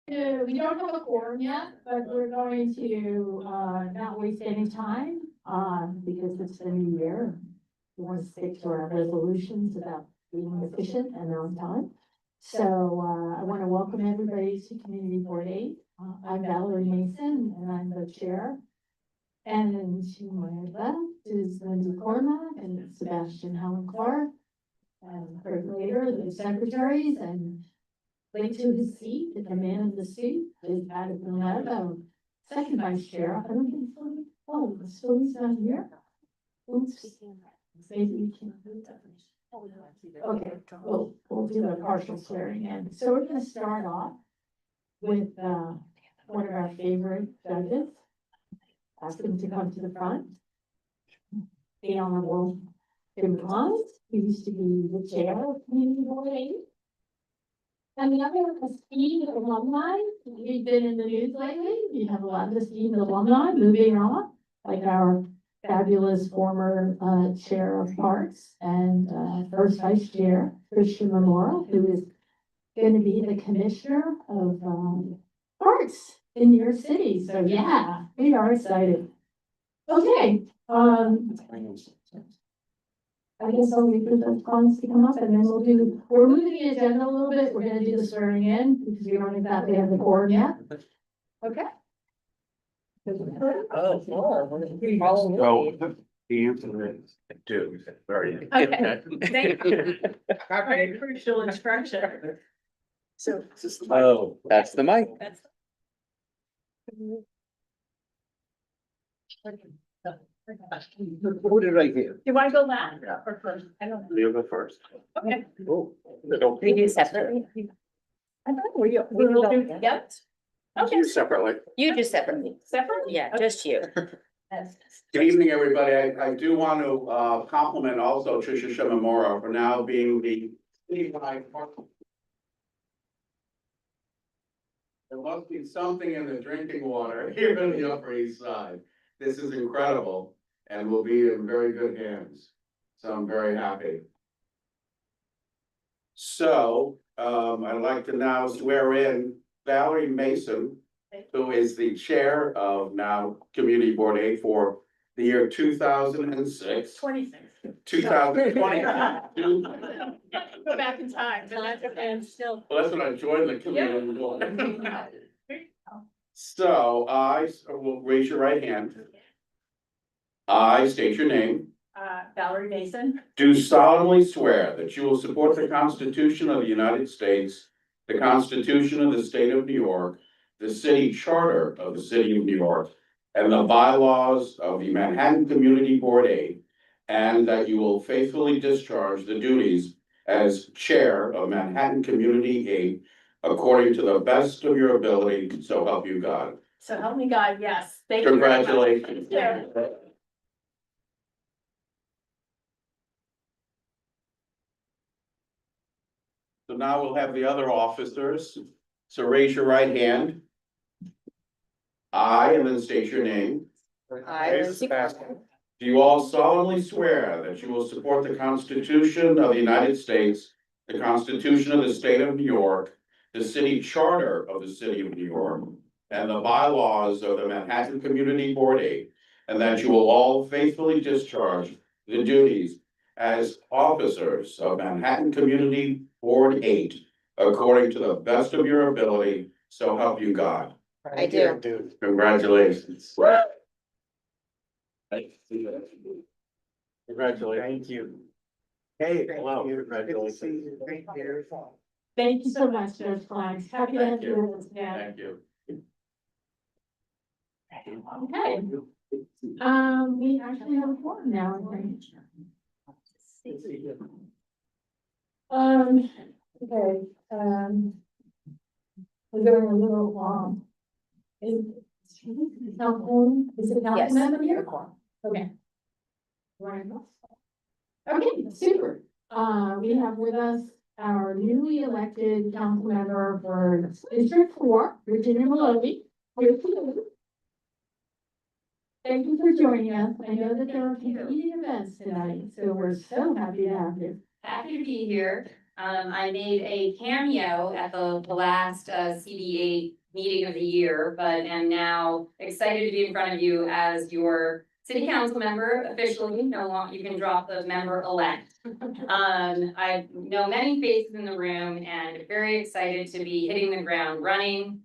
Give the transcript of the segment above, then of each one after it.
We don't have a quorum yet, but we're going to, not waste any time, because it's the new year. We want to stick to our resolutions about being efficient and on time. So, I want to welcome everybody to Community Board 8. I'm Valerie Mason, and I'm the chair. And then to my left is Lindsay Cormack and Sebastian Helen Clark. And Craig later, the secretaries, and late to his seat, the man in the suit is Adam Milano, second vice chair. I don't think so. Oh, so he's not here. Oops. Maybe we can't do that. Okay, we'll do a partial swearing in. So we're going to start off with one of our favorite judges. Ask him to come to the front. The Honorable Jim Thomas, who used to be the chair of Community Board 8. And the other esteemed alumni, we've been in the news lately. We have a lot of esteemed alumni moving on, like our fabulous former chair of parks and first vice chair, Christian Memorial, who is going to be the commissioner of parks in New York City. So yeah, we are excited. Okay. I guess I'll wait for the comments to come up and then we're moving the agenda a little bit. We're gonna do the swearing in because we don't exactly have the quorum yet. Okay. Oh, you can do. Very. Okay. Thank you. Very crucial instruction. So. Oh, that's the mic. That's. What did I hear? Do I go last or first? I don't know. You go first. Okay. Oh. We do separately. I thought we will do together. Okay. Separately. You do separately. Separately? Yeah, just you. Good evening, everybody. I do want to compliment also Tricia Shimamura for now being the. There must be something in the drinking water here on the Upper East Side. This is incredible and will be in very good hands. So I'm very happy. So I'd like to now swear in Valerie Mason, who is the chair of now Community Board 8 for the year 2006. 26. 2020. Go back in time, and still. Well, that's when I joined the community board. So I will raise your right hand. I state your name. Valerie Mason. Do solemnly swear that you will support the Constitution of the United States, the Constitution of the State of New York, the City Charter of the City of New York, and the bylaws of the Manhattan Community Board 8, and that you will faithfully discharge the duties as chair of Manhattan Community 8 according to the best of your ability, so help you God. So help me God, yes. Thank you very much. Congratulations. Yeah. So now we'll have the other officers. So raise your right hand. I, and then state your name. I, Lindsay. Do you all solemnly swear that you will support the Constitution of the United States, the Constitution of the State of New York, the City Charter of the City of New York, and the bylaws of the Manhattan Community Board 8, and that you will all faithfully discharge the duties as officers of Manhattan Community Board 8 according to the best of your ability, so help you God. I do. Congratulations. Congratulations. Thank you. Hey, hello. Congratulations. Thank you so much, Judge Flags. Happy to have you with us again. Thank you. Okay. We actually have a forum now, I think. Okay, we're going a little long. Is it Yes. member here? Okay. Okay, super. We have with us our newly elected council member for District 4, Virginia Maloney. Thank you for joining us. I know that there are competing events tonight, so we're so happy to have you. Happy to be here. I made a cameo at the last CB8 meeting of the year, but am now excited to be in front of you as your city council member officially. No longer, you can drop the member-elect. I know many faces in the room and very excited to be hitting the ground running.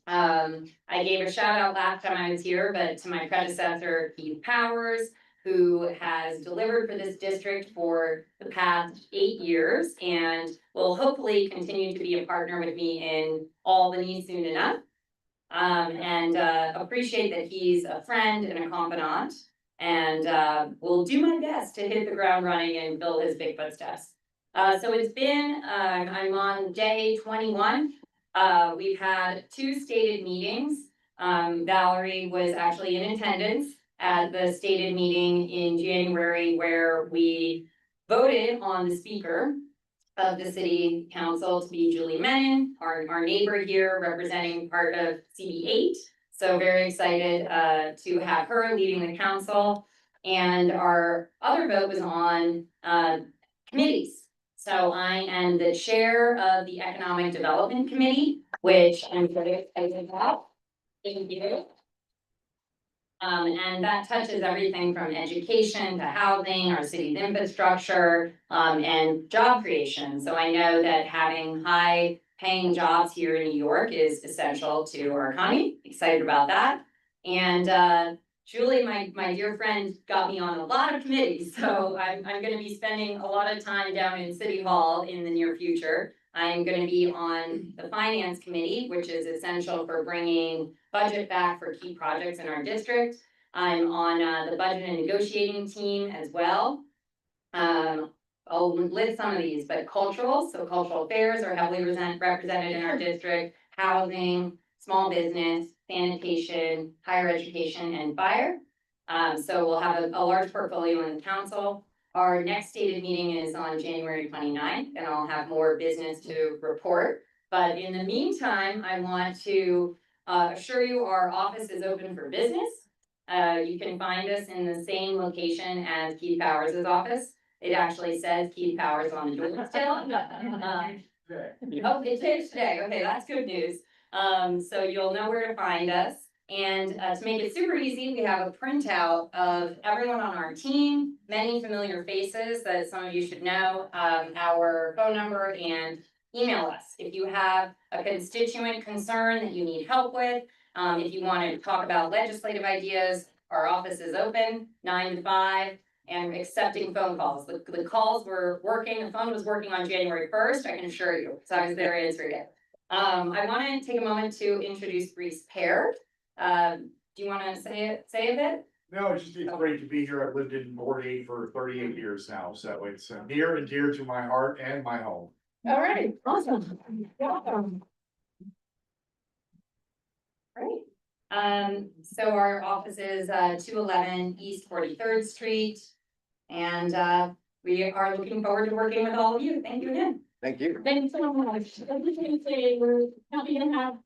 I gave a shout out last time I was here, but to my predecessor, Keith Powers, who has delivered for this district for the past 8 years and will hopefully continue to be a partner with me in Albany soon enough. Appreciate that he's a friend and a confidant, and will do my best to hit the ground running and fill his big footsteps. So it's been, I'm on day 21. We've had 2 stated meetings. Valerie was actually in attendance at the stated meeting in January where we voted on the speaker of the city council to be Julie Menon, our neighbor here representing part of CB8. So very excited to have her leading the council. And our other vote was on committees. So I am the chair of the Economic Development Committee, which I'm very excited about. Thank you. And that touches everything from education to housing, our city's infrastructure, and job creation. So I know that having high paying jobs here in New York is essential to our economy. Excited about that. And Julie, my dear friend, got me on a lot of committees. So I'm gonna be spending a lot of time down in City Hall in the near future. I'm gonna be on the Finance Committee, which is essential for bringing budget back for key projects in our district. I'm on the budget and negotiating team as well. I'll list some of these, but cultural affairs are heavily represented in our district, housing, small business, sanitation, higher education, and fire. So we'll have a large portfolio in the council. Our next stated meeting is on January 29th, and I'll have more business to report. But in the meantime, I want to assure you our office is open for business. You can find us in the same location as Keith Powers' office. It actually says Keith Powers on the door still. Oh, it changed today. Okay, that's good news. So you'll know where to find us. And to make it super easy, we have a printout of everyone on our team, many familiar faces that some of you should know, our phone number, and email us. If you have a constituent concern that you need help with, if you want to talk about legislative ideas, our office is open 9 to 5 and accepting phone calls. The calls were working, the phone was working on January 1st, I can assure you, so I was there answering it. I want to take a moment to introduce Reese Pear. Do you want to say a bit? No, it's great to be here. I've lived in Morty for 38 years now, so it's near and dear to my heart and my home. All right, awesome. Welcome. Great. So our office is 211 East 43rd Street. And we are looking forward to working with all of you. Thank you again. Thank you. Thanks so much. I just want to say we're happy to have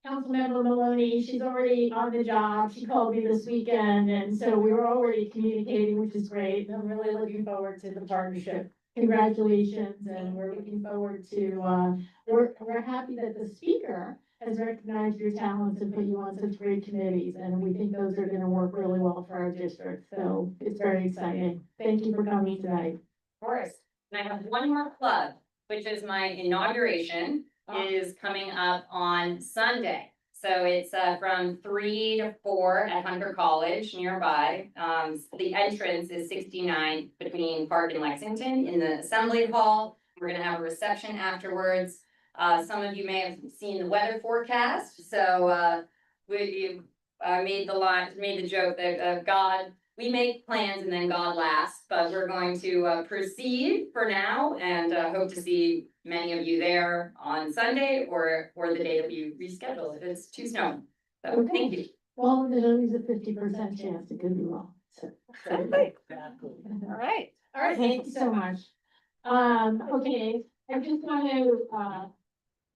Councilmember Maloney. She's already on the job. She called me this weekend, and so we were already communicating, which is great. I'm really looking forward to the partnership. Congratulations, and we're looking forward to, we're happy that the speaker has recognized your talents and put you on such great committees, and we think those are gonna work really well for our district, so it's very exciting. Thank you for coming tonight. Of course. And I have one more plug, which is my inauguration is coming up on Sunday. So it's from 3 to 4 at Hunter College nearby. The entrance is 69 between Park and Lexington in the Assembly Hall. We're gonna have a reception afterwards. Some of you may have seen the weather forecast. So we made the joke that we make plans and then God laughs, but we're going to proceed for now and hope to see many of you there on Sunday or the day that we reschedule if it's too snowy. So Okay. thank you. Well, there's always a 50% chance it could be wrong, so. Exactly. All right. All right, thank you so much. Okay, I just want to,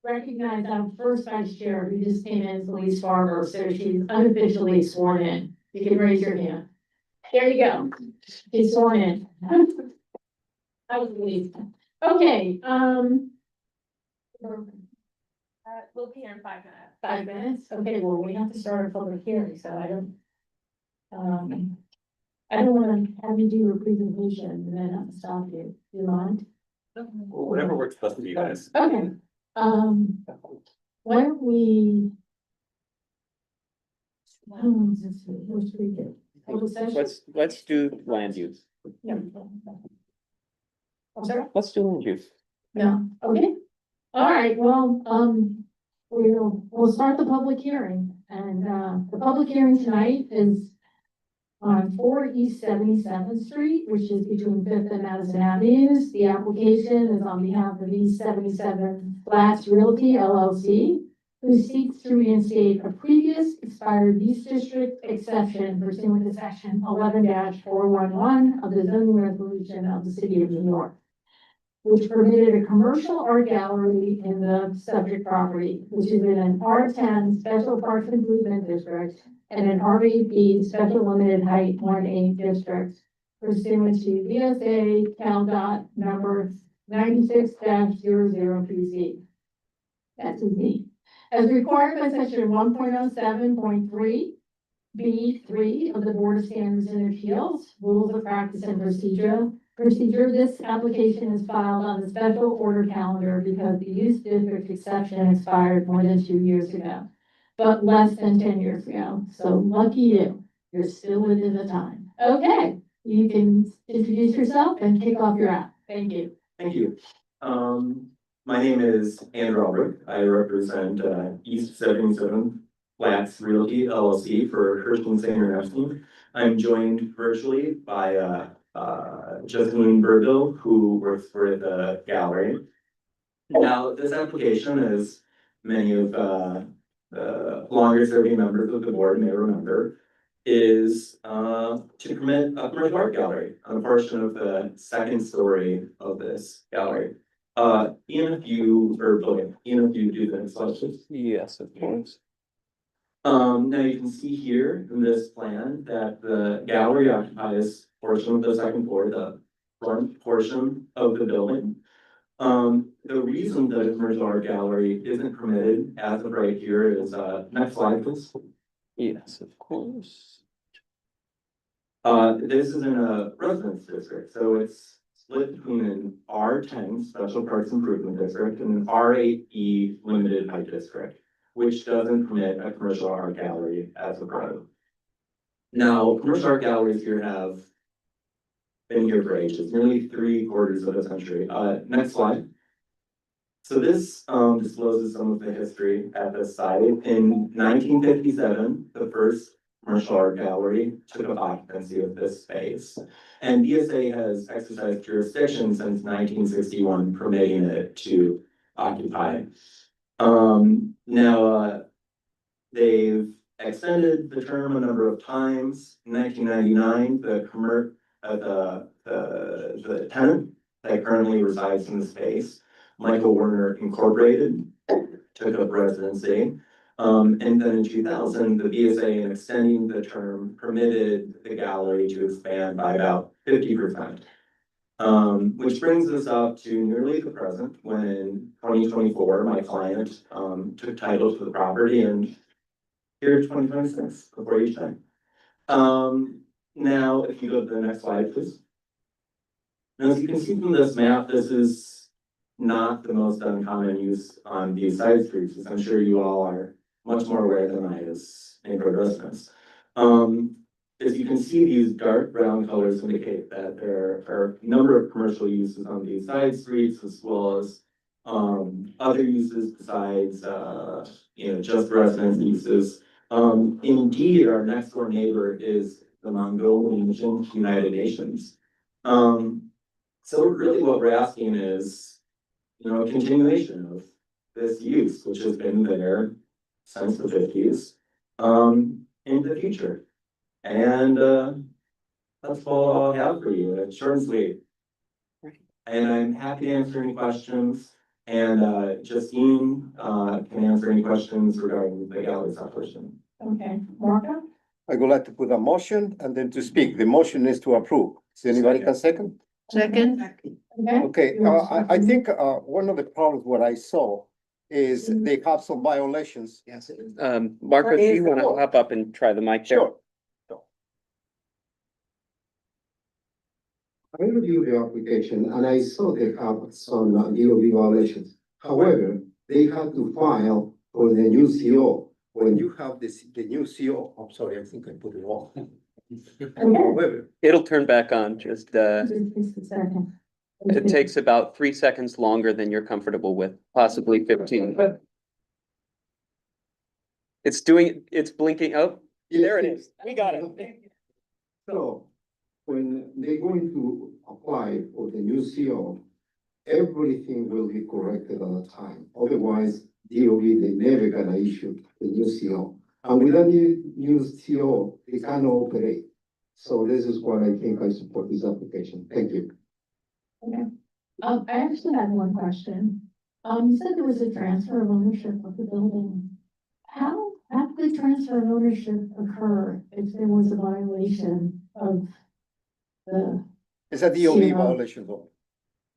recognize our first vice chair who just came in, Louise Farmer, so she's unofficially sworn in. You can raise your hand. There you go. She's sworn in. That was Louise. Okay, We'll be here in 5 minutes. 5 minutes, okay, well, we have to start a public hearing, so I don't wanna have you do your presentation and then have to stop you, do you mind? Whatever works best for you guys. Okay, why don't we? Let's see, which we did. Public session? Let's do land use. Yeah. I'm sorry? Let's do land use. No, okay. All right, well, we'll start the public hearing, and, the public hearing tonight is on 4 East 77th Street, which is between Fifth and Madison Avenues. The application is on behalf of East 77 Flats Realty LLC, who seeks to reinstate a previous expired use district exception pursuant to section 11-411 of the zoning resolution of the city of New York, which permitted a commercial art gallery in the subject property, which is in an R10 Special Parks Improvement District and an RVB Special Limited Height 1A District pursuant to VSA CalDOT number 96-00 PC. That's a Z. As required by section 1.07.3 B3 of the Board of Standards and Appeals, Rules of Practice and Procedure, this application is filed on the special order calendar because the use district exception expired more than 2 years ago, but less than 10 years ago. So lucky you, you're still within the time. Okay, you can introduce yourself and kick off your app. Thank you. Thank you. My name is Andrew Albrecht. I represent East 77 Flats Realty LLC for Kirsten Sanger Epstein. I'm joined virtually by Justine Burville, who works for the gallery. Now, this application, as many of the longer serving members of the board may remember, is to permit a commercial art gallery on a portion of the second story of this gallery. Ian, if you do the next slide. Yes, of course. Now you can see here in this plan that the gallery occupies portion of the second floor, the front portion of the building. The reason that a commercial art gallery isn't permitted as of right here is, next slide, please. Yes, of course. This is in a residence district, so it's split between an R10 Special Parks Improvement District and an R8E Limited Height District, which doesn't permit a commercial art gallery as of right. Now, commercial art galleries here have been here for ages, nearly 3/4 of a century. Next slide. So this discloses some of the history at this site. In 1957, the first commercial art gallery took up occupancy of this space. And BSA has exercised jurisdiction since 1961, permitting it to occupy. Now, they've extended the term a number of times. In 1999, the tenant that currently resides in the space, Michael Werner Incorporated, took up residency. And then in 2000, the BSA, in extending the term, permitted the gallery to expand by about 50%. Which brings us up to nearly the present, when in 2024, my client took title to the property, and here 2026, before each time. Now, if you go to the next slide, please. Now, as you can see from this map, this is not the most uncommon use on these side streets, as I'm sure you all are much more aware than I as neighborhood residents. As you can see, these dark brown colors indicate that there are a number of commercial uses on these side streets, as well as other uses besides just residence uses. Indeed, our next door neighbor is the Mongolian United Nations. So really what we're asking is, a continuation of this use, which has been there since the 50s, in the future. And that's all I have for you. It's short and sweet. And I'm happy to answer any questions. And Justine can answer any questions regarding the gallery's operation. Okay, Marco? I would like to put a motion and then to speak. The motion is to approve. Does anybody can second? Second. Okay? Okay, You want to I start? think, one of the problems what I saw is Mhm. they have some violations. Yes. Marcos, do you wanna hop up and try the mic there? Sure. I reviewed the application and I saw they have some DOB violations. However, they had to file for the new CO. When you have the new CO, I'm sorry, I think I put it off. However, It'll turn back on, just, Just a second. it takes about 3 seconds longer than you're comfortable with, possibly 15. It's blinking, oh, there it is, we got it. so when they're going to apply for the new CO, everything will be corrected at a time. Otherwise, DOB, they never gonna issue the new CO. And with a new CO, they cannot operate. So this is why I think I support this application. Thank you. I actually had one question. You said there was a transfer of ownership of the building. How did the transfer of ownership occur if there was a violation of the, It's a DOB CO. violation though.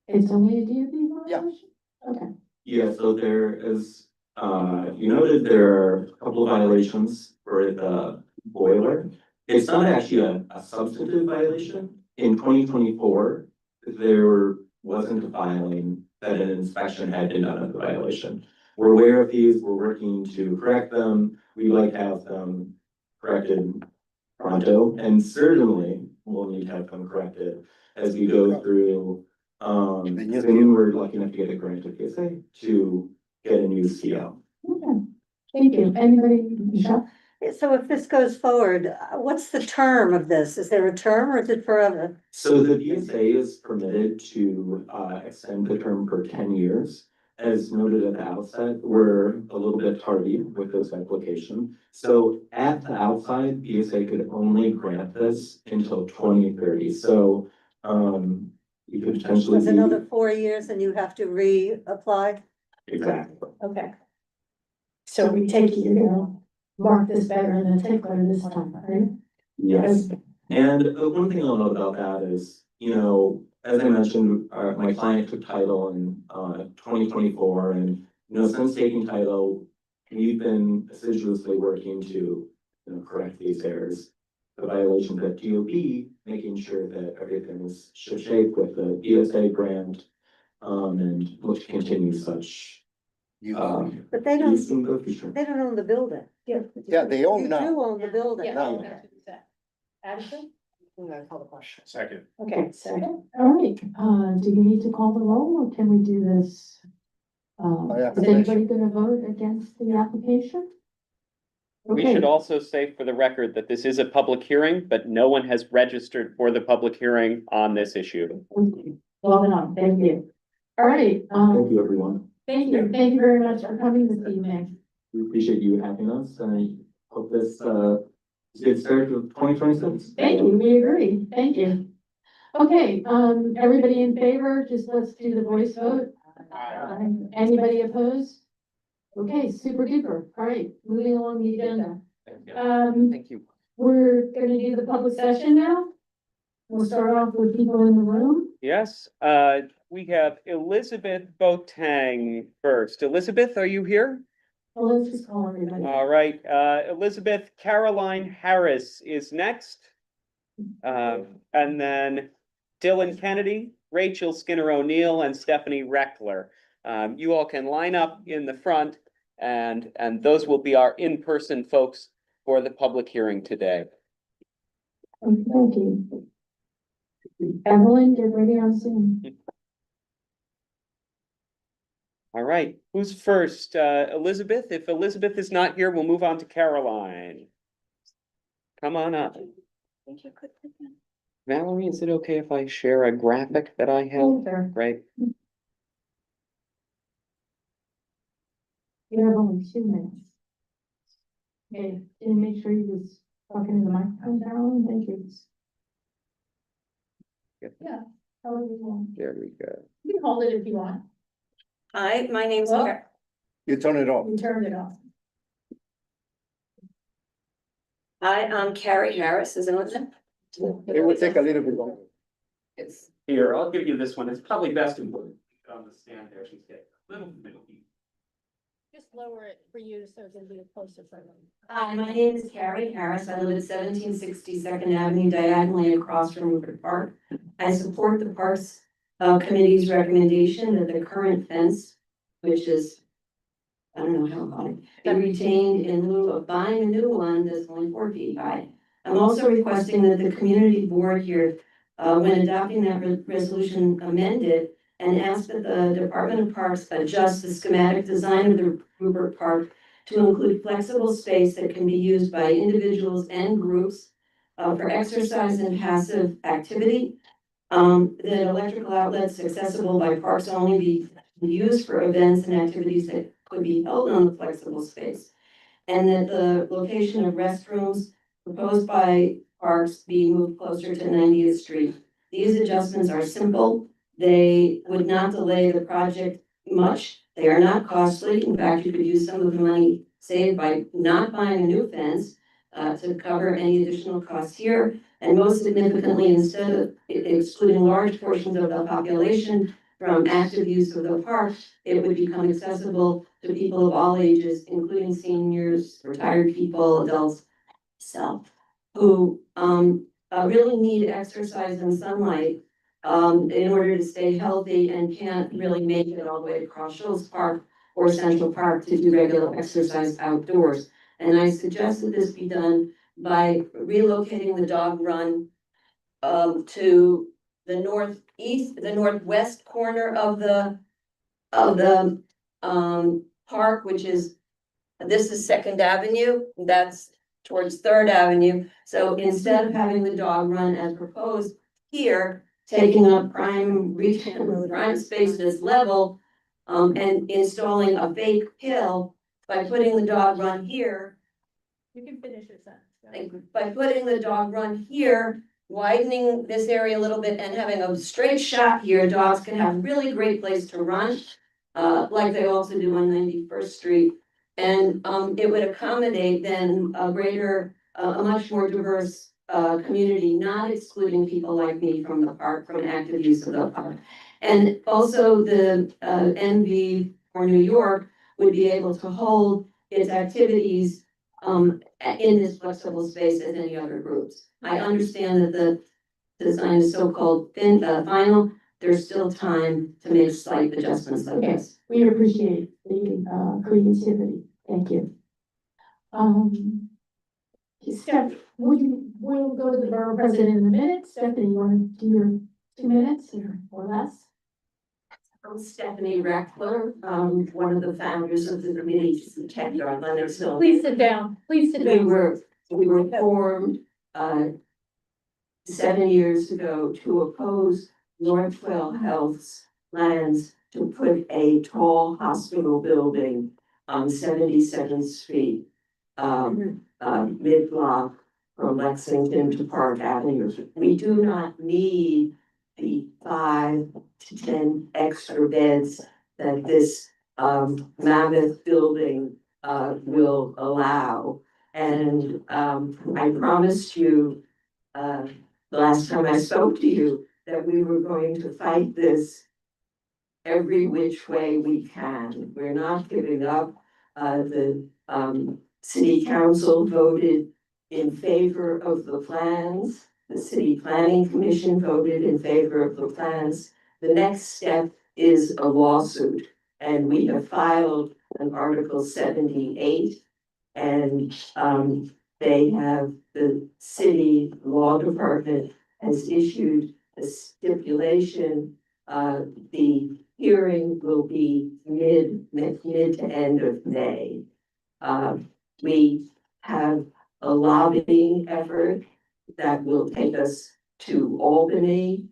it's only a DOB Yeah. violation? Okay. Yeah, so there is, you noted there are a couple of violations for the boiler. It's not actually a substantive violation. In 2024, there wasn't a filing that an inspection had been done of the violation. We're aware of these, we're working to correct them, we'd like to have them corrected pronto, and certainly we'll need to have them corrected as we go through. Soon we're lucky enough to get a grant at PSA to get a new CO. Okay. Thank you. Anybody, Michelle? So if this goes forward, what's the term of this? Is there a term or is it forever? So the BSA is permitted to extend the term for 10 years. As noted at the outset, we're a little bit tardy with this application. So at the outside, BSA could only grant this until 2030. So you could potentially With see. another 4 years and you have to reapply? Exactly. Okay. So we take it, mark this better than a tickler this time, right? Yes. And one thing I'll note about that is, as I mentioned, my client took title in 2024, and since taking title, we've been assiduously working to correct these errors, the violations at DOB, making sure that everything is shipshape with the ESA grant, and look to continue such. But they use in don't, the future. they don't own the building. Yeah, they own You now. do own the building. Now. Addison? Second. Okay, second. All right, do you need to call the roll or can we do this? yeah. Is anybody gonna vote against the application? We Okay. should also say for the record that this is a public hearing, but no one has registered for the public hearing on this issue. Well done, thank you. All right, Thank you, everyone. thank you very much for coming this evening. We appreciate you having us, and I hope this is a good start to 2026. Thank you, we agree, thank you. Okay, everybody in favor, just let's do the voice vote. Anybody opposed? Okay, super duper, all right, moving along the agenda. Thank you. We're gonna do the public session now. We'll start off with people in the room. Yes, we have Elizabeth Boateng first. Elizabeth, are you here? Well, let's just call everybody. All right, Elizabeth Caroline Harris is next. And then Dylan Kennedy, Rachel Skinner O'Neill, and Stephanie Reckler. You all can line up in the front, and those will be our in-person folks for the public hearing today. Thank you. Evelyn, get ready on Zoom. All right, who's first? Elizabeth? If Elizabeth is not here, we'll move on to Caroline. Come on up. Valerie, is it okay if I share a graphic that I have? Sure. Right? You have only 2 minutes. Okay, can you make sure you was talking to the microphone, Carolyn? Thank you. Yeah. However you want. There we go. You can hold it if you want. Hi, my name's Well- Karen. You turn it off. You turned it off. Hi, I'm Carrie Harris, isn't it? It will take a little bit longer. Here, I'll give you this one. It's probably best to put it on the stand there. She's getting a little finicky. Just lower it for you so it can be closer for them. Hi, my name is Carrie Harris. I live at 1762nd Avenue diagonally across from Woodford Park. I support the Parks Committee's recommendation that the current fence, which is, I don't know how high, be retained in lieu of buying a new one that's only 4 feet high. I'm also requesting that the community board here, when adopting that resolution, amend it and ask that the Department of Parks adjust the schematic design of the Rupert Park to include flexible space that can be used by individuals and groups for exercise and passive activity. That electrical outlets accessible by parks only be used for events and activities that could be held on the flexible space. And that the location of restrooms proposed by parks be moved closer to 90th Street. These adjustments are simple. They would not delay the project much. They are not costly. In fact, you could use some of the money saved by not buying a new fence to cover any additional costs here. And most significantly, instead of excluding large portions of the population from active use of the park, it would become accessible to people of all ages, including seniors, retired people, adults, myself, who really need exercise and sunlight in order to stay healthy and can't really make it all the way across Shoals Park or Central Park to do regular exercise outdoors. And I suggest that this be done by relocating the dog run to the northwest corner of the park, which is, this is Second Avenue, that's towards Third Avenue. So instead of having the dog run as proposed here, taking up prime retail, prime space this level, and installing a fake hill by putting the dog run here, You can finish your sentence. by putting the dog run here, widening this area a little bit and having a straight shot here, dogs can have really great place to run, like they also do on 91st Street. And it would accommodate then a greater, a much more diverse community, not excluding people like me from the park, from active use of the park. And also the NV for New York would be able to hold its activities in this flexible space as any other groups. I understand that the design is so-called final. There's still time to make slight adjustments like this. We appreciate the creativity. Thank you. Steph, we'll go to the borough president in a minute. Stephanie, you want to do your 2 minutes or less? I'm Stephanie Reckler, one of the founders of the committee to protect our Leonard Hill. Please sit down. Please sit down. We were formed 7 years ago to oppose Northwell Health's plans to put a tall hospital building on 77th Street, mid-block from Lexington to Park Avenue. We do not need the 5 to 10 extra beds that this mammoth building will allow. And I promised you the last time I spoke to you that we were going to fight this every which way we can. We're not giving up. The city council voted in favor of the plans. The city planning commission voted in favor of the plans. The next step is a lawsuit, and we have filed an Article 78, and the city law department has issued a stipulation. The hearing will be mid to end of May. We have a lobbying effort that will take us to Albany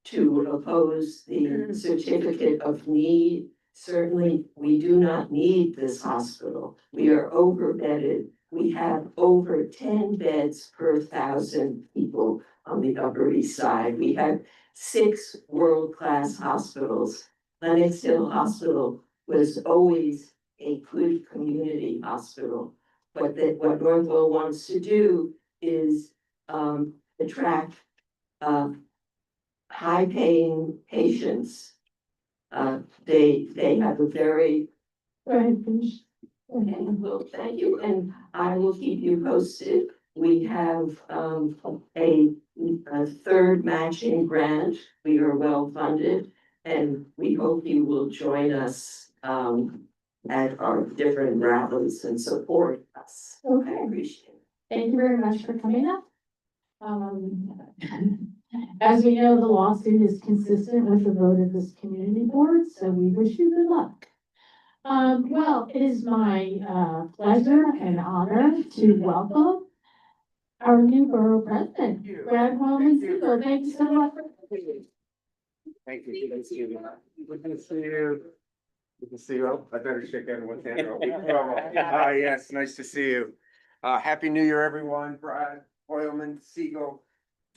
to oppose the certificate of need. Certainly, we do not need this hospital. We are overbedded. We have over 10 beds per 1,000 people on the Upper East Side. We have 6 world-class hospitals. Lenox Hill Hospital was always a good community hospital. But what Northwell wants to do is attract high-paying patients. They have a very. Go ahead, finish. Okay, well, thank you, and I will keep you posted. We have, a third matching grant. We are well funded, and we hope you will join us, at our different rallies and support us. I Okay, appreciate it. thank you very much for coming up. As we know, the lawsuit is consistent with the vote of this community board, so we wish you good luck. Well, it is my pleasure and honor to welcome our new borough president, Brad Holman Siegel. Thank you so much. Thank you. Good to see you. Good to see you. Good to see you. Oh, I better shake everyone's hand. Yes, nice to see you. Happy New Year, everyone. Brad Hoylman Siegel,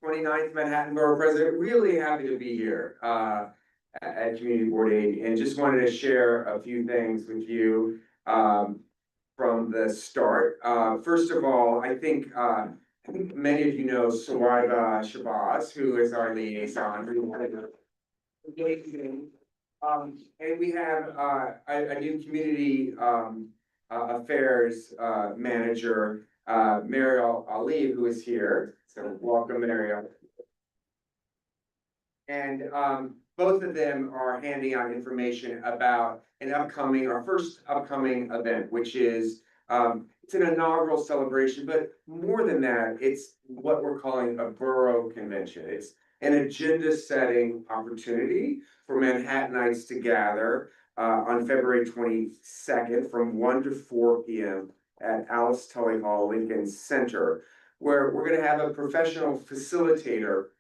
29th Manhattan Borough President. Really happy to be here at Community Board 8, and just wanted to share a few things with you from the start. First of all, I think many of you know Suwaiba Shabazz, who is our liaison. And we have a new community affairs manager, Mariel Ali, who is here. So welcome, Mariel. And both of them are handing out information about our first upcoming event, which is it's an inaugural celebration, but more than that, it's what we're calling a borough convention. It's an agenda-setting opportunity for Manhattanites to gather on February 22nd from 1 to 4 p.m. at Alice Tully Hall, Lincoln Center, where we're going to have a professional facilitator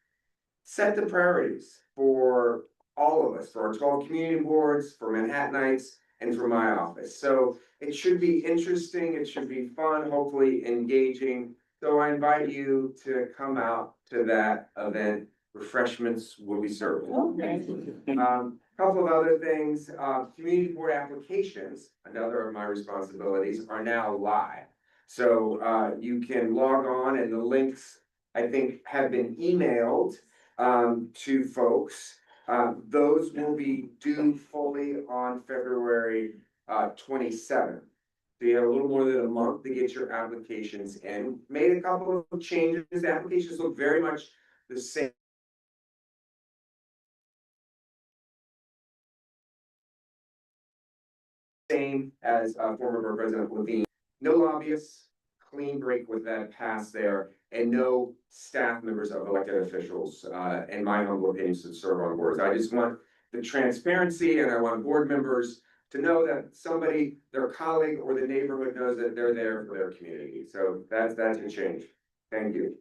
set the priorities for all of us, for our 12 community boards, for Manhattanites, and for my office. So it should be interesting, it should be fun, hopefully engaging. So I invite you to come out to that event. Refreshments will be served. Couple of other things, community board applications, another of my responsibilities, are now live. So you can log on, and the links, I think, have been emailed to folks. Those will be due fully on February 27th. So you have a little more than a month to get your applications in. Made a couple of changes. The applications look very much the same. Same as former Borough President Levine. No lobbyists, clean break with that pass there, and no staff members of elected officials, in my humble opinion, to serve on boards. I just want the transparency, and I want board members to know that somebody, their colleague or the neighborhood, knows that they're there for their community. So that's a change. Thank you.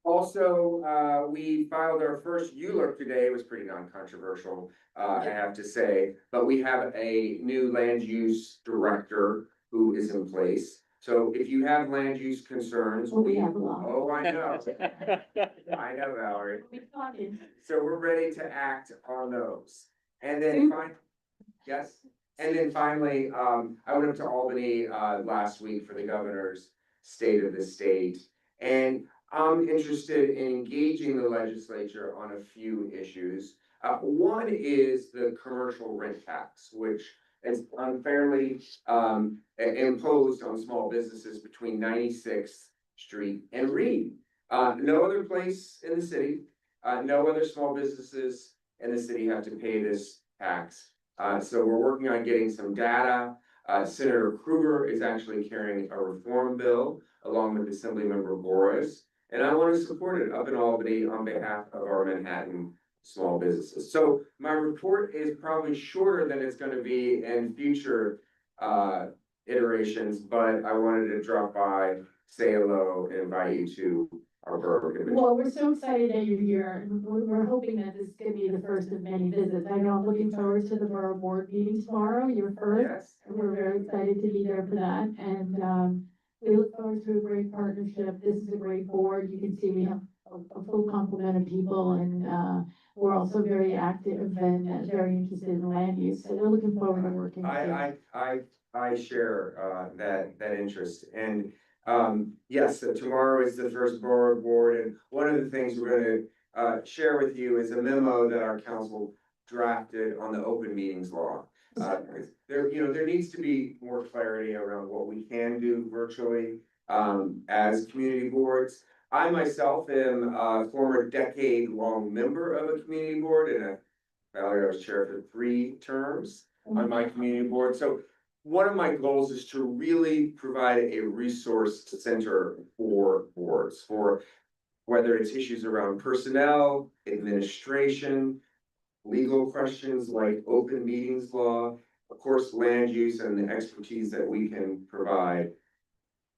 Also, we filed our first ULURP today. It was pretty non-controversial, I have to say, but we have a new land use director who is in place. So if you have land use concerns. We have a lot. Oh, I know. I know, Valerie. So we're ready to act on those. And then yes. And then finally, I went up to Albany last week for the governor's State of the State. And I'm interested in engaging the legislature on a few issues. One is the commercial rent tax, which is unfairly imposed on small businesses between 96th Street and Reed. No other place in the city, no other small businesses in the city have to pay this tax. So we're working on getting some data. Senator Kruger is actually carrying a reform bill along with Assemblymember Boris. And I want to support it up in Albany on behalf of our Manhattan small businesses. So my report is probably shorter than it's going to be in future iterations, but I wanted to drop by, say hello, and invite you to our borough convention. Well, we're so excited that you're here. We're hoping that this is gonna be the first of many visits. I know I'm looking forward to the borough board meeting tomorrow, your first. Yes. And we're very excited to be there for that. And we look forward to a great partnership. This is a great board. You can see we have a full complement of people, and we're also very active and very interested in land use. So we're looking forward to working with you. I share that interest. And yes, tomorrow is the first borough board, and one of the things we're share with you is a memo that our council drafted on the open meetings law. There needs to be more clarity around what we can do virtually, as community boards. I myself am a former decade-long member of a community board, and Valerie, I was chair for 3 terms on my community board. So one of my goals is to really provide a resource center for boards, for whether it's issues around personnel, administration, legal questions like open meetings law, of course, land use and the expertise that we can provide.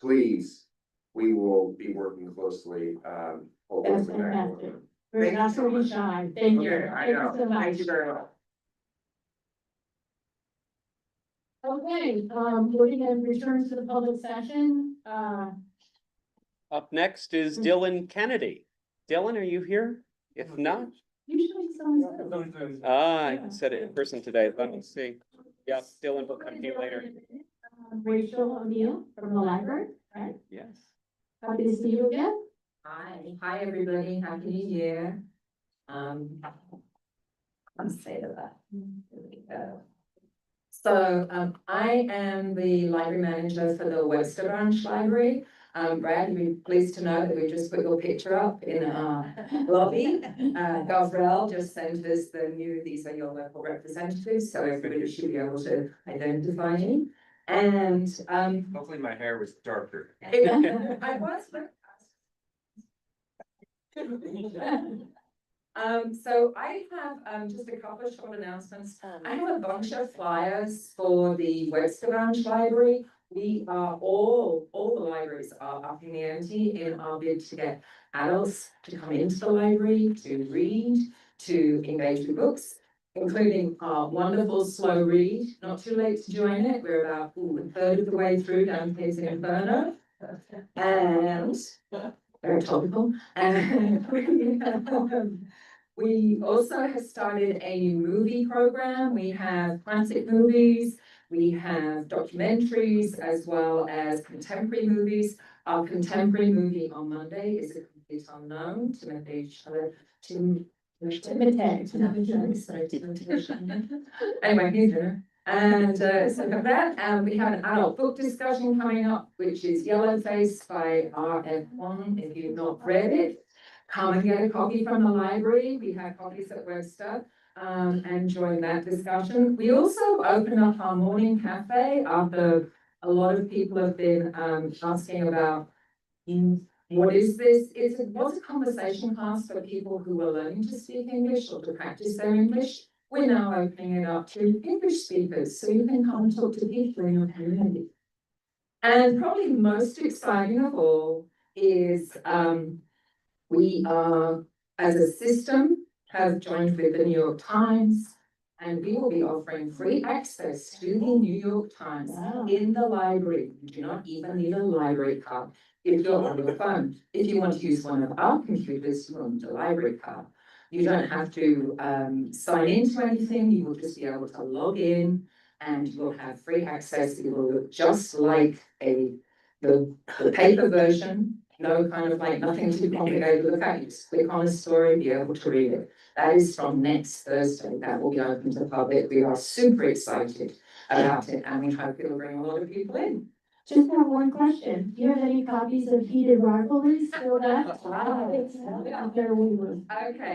Please, we will be working closely, That's hopefully with that fantastic. board. We're Thank not you so so much. shy. Thank you. Okay, I Thank you know. so much. Thank you very much. Okay, we're gonna return to the public session. Up next is Dylan Kennedy. Dylan, are you here? If not, Usually someone's. I said it in person today. Let me see. Yeah, Dylan will come to you later. Rachel O'Neill from the library, right? Yes. Happy to see you again. Hi, everybody, happy New Year. Let's say that. There we go. So, I am the library manager for the Webster Branch Library. Brad, you'll be pleased to know that we just put your picture up in our lobby. Gavrel just sent us these are your local representatives, so everybody should be able to identify you. And, Hopefully my hair was darker. I was. So I have, just a couple of short announcements. I have a bunch of flyers for the Webster Branch Library. We are all the libraries are up in the ante in our bid to get adults to come into the library, to read, to engage with books, including our wonderful slow read. Not too late to join it. We're about a third of the way through Dante's Inferno. And very topical. And we also have started a new movie program. We have classic movies, we have documentaries, as well as contemporary movies. Our contemporary movie on Monday is A Complete Unknown, Anyway, he's there. And so for that, we have an adult book discussion coming up, which is Yellowface by R.F. If you've not read it, come and get a copy from the library. We have copies at Webster, and join that discussion. We also open up our morning cafe after a lot of people have been asking about what is this? It was a conversation class for people who were learning to speak English or to practice their English. We're now opening it up to English speakers, so you can come and talk to people in your community. And probably most exciting of all is we are, as a system, have joined with the New York Times, and we will be offering free access to the New York Times in the library. You do not even need a library card if you're on your phone. If you want to use one of our computers, you want a library card. You don't have to sign into anything. You will just be able to log in, and you will have free access. It will look just like the paper version. No kind of like nothing too complicated to look at. You just click on a story, be able to read it. That is from next Thursday. That will be open to the public. We are super excited about it, and we hope it will bring a lot of people in. Just have one question. Do you have any copies of Heated Rivalry still left? Okay,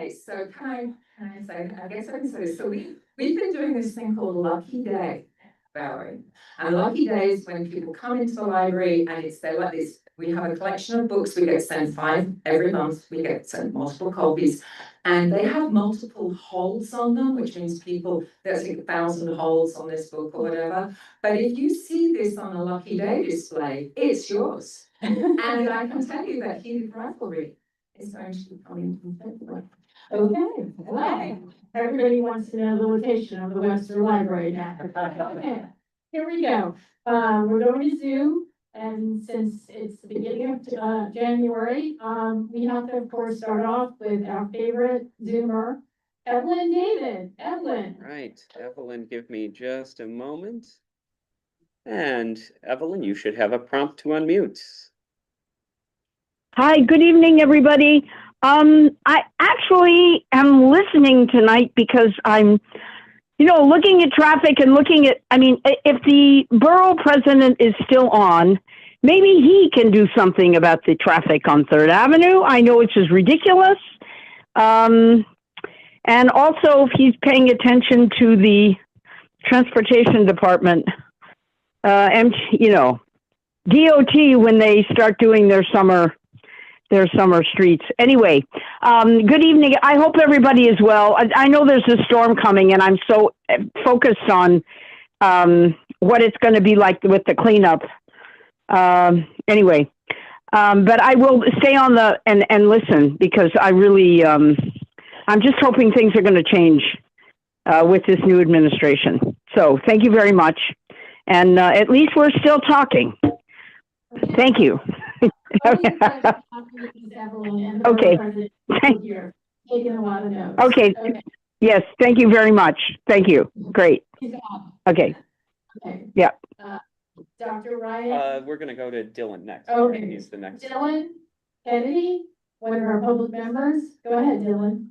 so can I say, I guess I can say this. So we've been doing this thing called Lucky Day, Valerie. And Lucky Day is when people come into the library and they're like this. We have a collection of books. We get sent 5 every month. We get sent multiple copies, and they have multiple holds on them, which means there's like 1,000 holds on this book or whatever. But if you see this on a Lucky Day display, it's yours. And I can tell you that Heated Rivalry is going to be coming from February. Okay, well, everybody wants to know the location of the Webster Library now. Okay, here we go. We're going to Zoom, and since it's the beginning of January, we have to, of course, start off with our favorite Zoomer, Evelyn David. Evelyn. Right, Evelyn, give me just a moment. And Evelyn, you should have a prompt to unmute. Hi, good evening, everybody. I actually am listening tonight because I'm, looking at traffic and looking at, if the borough president is still on, maybe he can do something about the traffic on Third Avenue. I know it's just ridiculous. And also if he's paying attention to the transportation department, and, DOT when they start doing their summer streets. Anyway, good evening. I hope everybody is well. I know there's a storm coming and I'm so focused on what it's going to be like with the cleanup. Anyway, but I will stay on and listen because I really, I'm just hoping things are going to change with this new administration. So thank you very much. And at least we're still talking. Thank you. Okay. Okay. Taking a lot of notes. Okay. Yes, thank you very much. Thank you. Great. Okay. Okay. Yeah. Dr. Ryan? We're gonna go to Dylan next. Okay. He's the next. Dylan Kennedy, one of our public members. Go ahead, Dylan.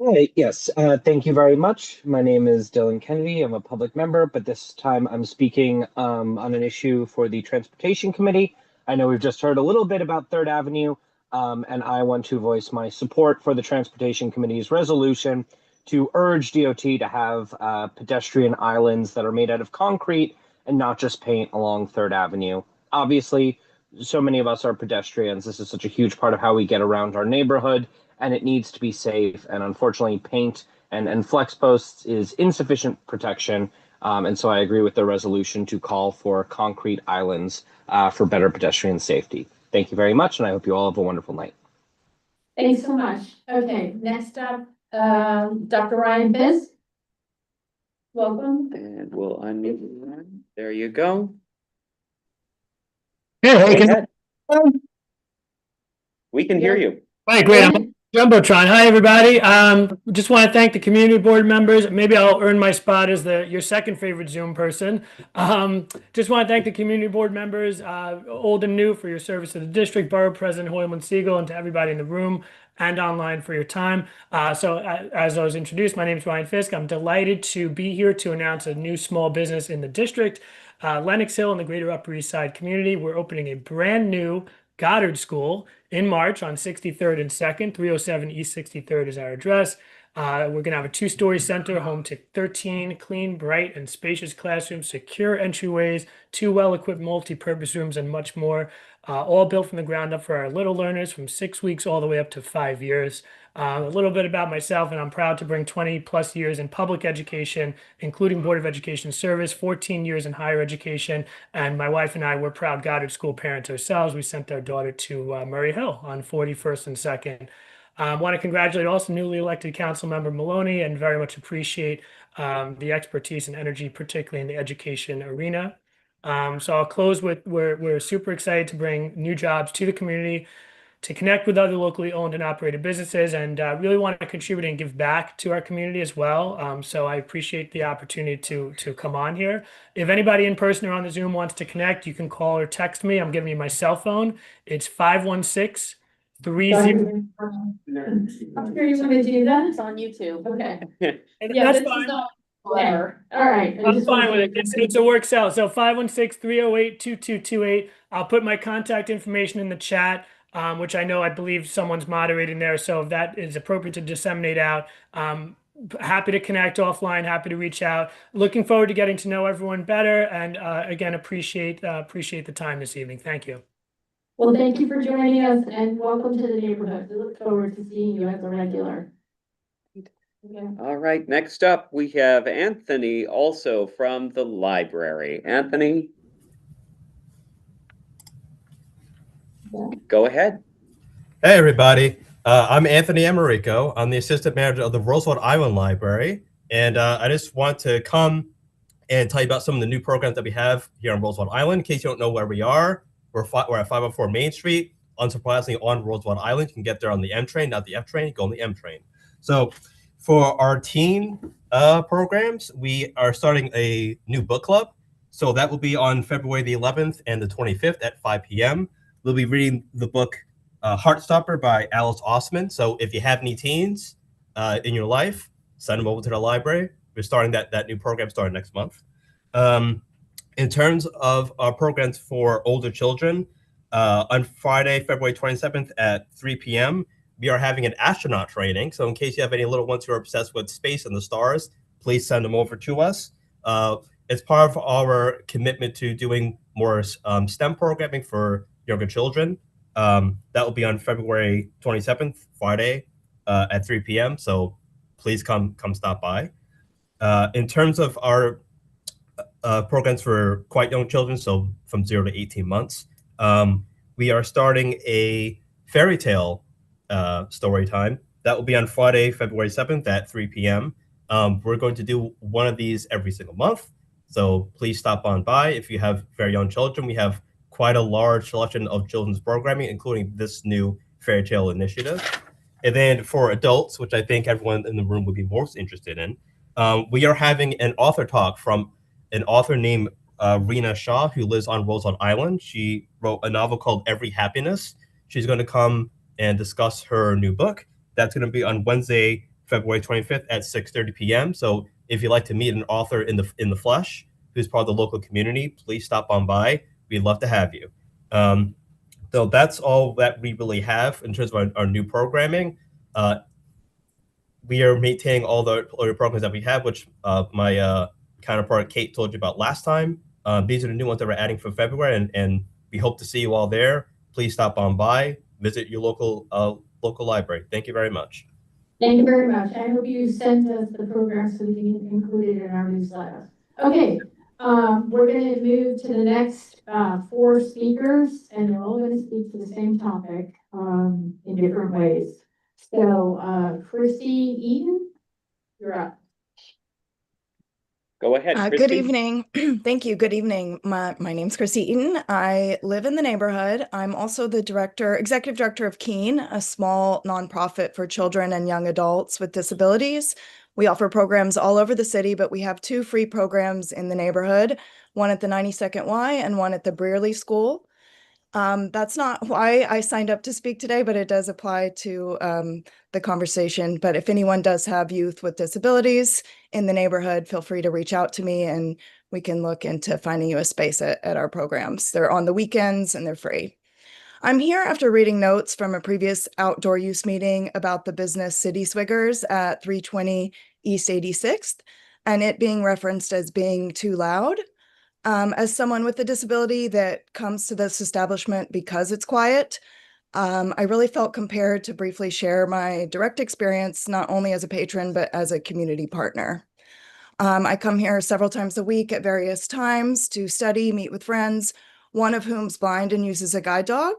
Hi, yes, thank you very much. My name is Dylan Kennedy. I'm a public member, but this time I'm speaking on an issue for the Transportation Committee. I know we've just heard a little bit about Third Avenue, and I want to voice my support for the Transportation Committee's resolution to urge DOT to have pedestrian islands that are made out of concrete and not just paint along Third Avenue. Obviously, so many of us are pedestrians. This is such a huge part of how we get around our neighborhood, and it needs to be safe. And unfortunately, paint and flex posts is insufficient protection. And so I agree with the resolution to call for concrete islands for better pedestrian safety. Thank you very much, and I hope you all have a wonderful night. Thanks so much. Okay, next up, Dr. Ryan Fisk. Welcome. And we'll unmute you. There you go. Hey, We can hear you. Hi, great. I'm Jumbotron. Hi, everybody. Just want to thank the community board members. Maybe I'll earn my spot as your second favorite Zoom person. Just want to thank the community board members, old and new, for your service to the district, Borough President Hoyleman Siegel, and to everybody in the room and online for your time. So as I was introduced, my name is Ryan Fisk. I'm delighted to be here to announce a new small business in the district, Lenox Hill in the greater Upper East Side community. We're opening a brand new Goddard School in March on 63rd and 2nd, 307 East 63rd is our address. We're going to have a 2-story center, home to 13 clean, bright, and spacious classrooms, secure entryways, 2 well-equipped multi-purpose rooms, and much more. All built from the ground up for our little learners from 6 weeks all the way up to 5 years. A little bit about myself, and I'm proud to bring 20 plus years in public education, including Board of Education service, 14 years in higher education, and my wife and I were proud Goddard School parents ourselves. We sent our daughter to Murray Hill on 41st and 2nd. I want to congratulate also newly elected council member Maloney and very much appreciate the expertise and energy, particularly in the education arena. So I'll close with we're super excited to bring new jobs to the community, to connect with other locally owned and operated businesses, and really want to contribute and give back to our community as well. So I appreciate the opportunity to come on here. If anybody in person or on the Zoom wants to connect, you can call or text me. I'm giving you my cell phone. It's 516-30. I'm sure you want to do that. It's on YouTube. Okay. Yeah, that's fine. Clever. All right. I'm fine with it. It's a work cell. So 516-308-2228. I'll put my contact information in the chat, which I believe someone's moderating there. So if that is appropriate to disseminate out, happy to connect offline, happy to reach out. Looking forward to getting to know everyone better. And again, appreciate the time this evening. Thank you. Well, thank you for joining us and welcome to the neighborhood. We look forward to seeing you as a regular. Okay. All right, next up, we have Anthony, also from the library. Anthony? Go ahead. Hey, everybody. I'm Anthony Emerico. I'm the assistant manager of the Roosevelt Island Library. And I just want to come and tell you about some of the new programs that we have here on Roosevelt Island. In case you don't know where we are, we're at 504 Main Street. Unsurprisingly, on Roosevelt Island. You can get there on the M train, not the F train. You go on the M train. So for our teen programs, we are starting a new book club. So that will be on February the 11th and the 25th at 5 p.m. We'll be reading the book Heartstopper by Alice Osman. So if you have any teens in your life, send them over to the library. We're starting that new program starting next month. In terms of our programs for older children, on Friday, February 27th at 3 p.m., we are having an astronaut training. So in case you have any little ones who are obsessed with space and the stars, please send them over to us. It's part of our commitment to doing more STEM programming for younger children. That will be on February 27th, Friday, at 3 p.m. So please come stop by. In terms of our programs for quite young children, so from 0 to 18 months, we are starting a fairy tale story time. That will be on Friday, February 7th at 3 p.m. We're going to do one of these every single month. So please stop on by. If you have very young children, we have quite a large selection of children's programming, including this new fairy tale initiative. And then for adults, which I think everyone in the room would be most interested in, we are having an author talk from an author named Rena Shaw, who lives on Roosevelt Island. She wrote a novel called Every Happiness. She's going to come and discuss her new book. That's going to be on Wednesday, February 25th at 6:30 p.m. So if you'd like to meet an author in the flesh who's part of the local community, please stop on by. We'd love to have you. So that's all that we really have in terms of our new programming. We are maintaining all the programs that we have, which my counterpart Kate told you about last time. These are the new ones that we're adding for February, and we hope to see you all there. Please stop on by, visit your local library. Thank you very much. Thank you very much. I hope you sent us the programs so we can include it in our newsletter. Okay, we're going to move to the next 4 speakers, and they're all going to speak to the same topic in different ways. So, Chrissy Eaton, you're up. Go ahead, Christy. Good evening. Thank you. Good evening. My name's Chrissy Eaton. I live in the neighborhood. I'm also the executive director of Keen, a small nonprofit for children and young adults with disabilities. We offer programs all over the city, but we have 2 free programs in the neighborhood, one at the 92nd Y and one at the Brearley School. That's not why I signed up to speak today, but it does apply to the conversation. But if anyone does have youth with disabilities in the neighborhood, feel free to reach out to me and we can look into finding you a space at our programs. They're on the weekends and they're free. I'm here after reading notes from a previous outdoor use meeting about the business City Swiggers at 320 East 86th, and it being referenced as being too loud. As someone with a disability that comes to this establishment because it's quiet, I really felt compelled to briefly share my direct experience, not only as a patron, but as a community partner. I come here several times a week at various times to study, meet with friends, one of whom's blind and uses a guide dog.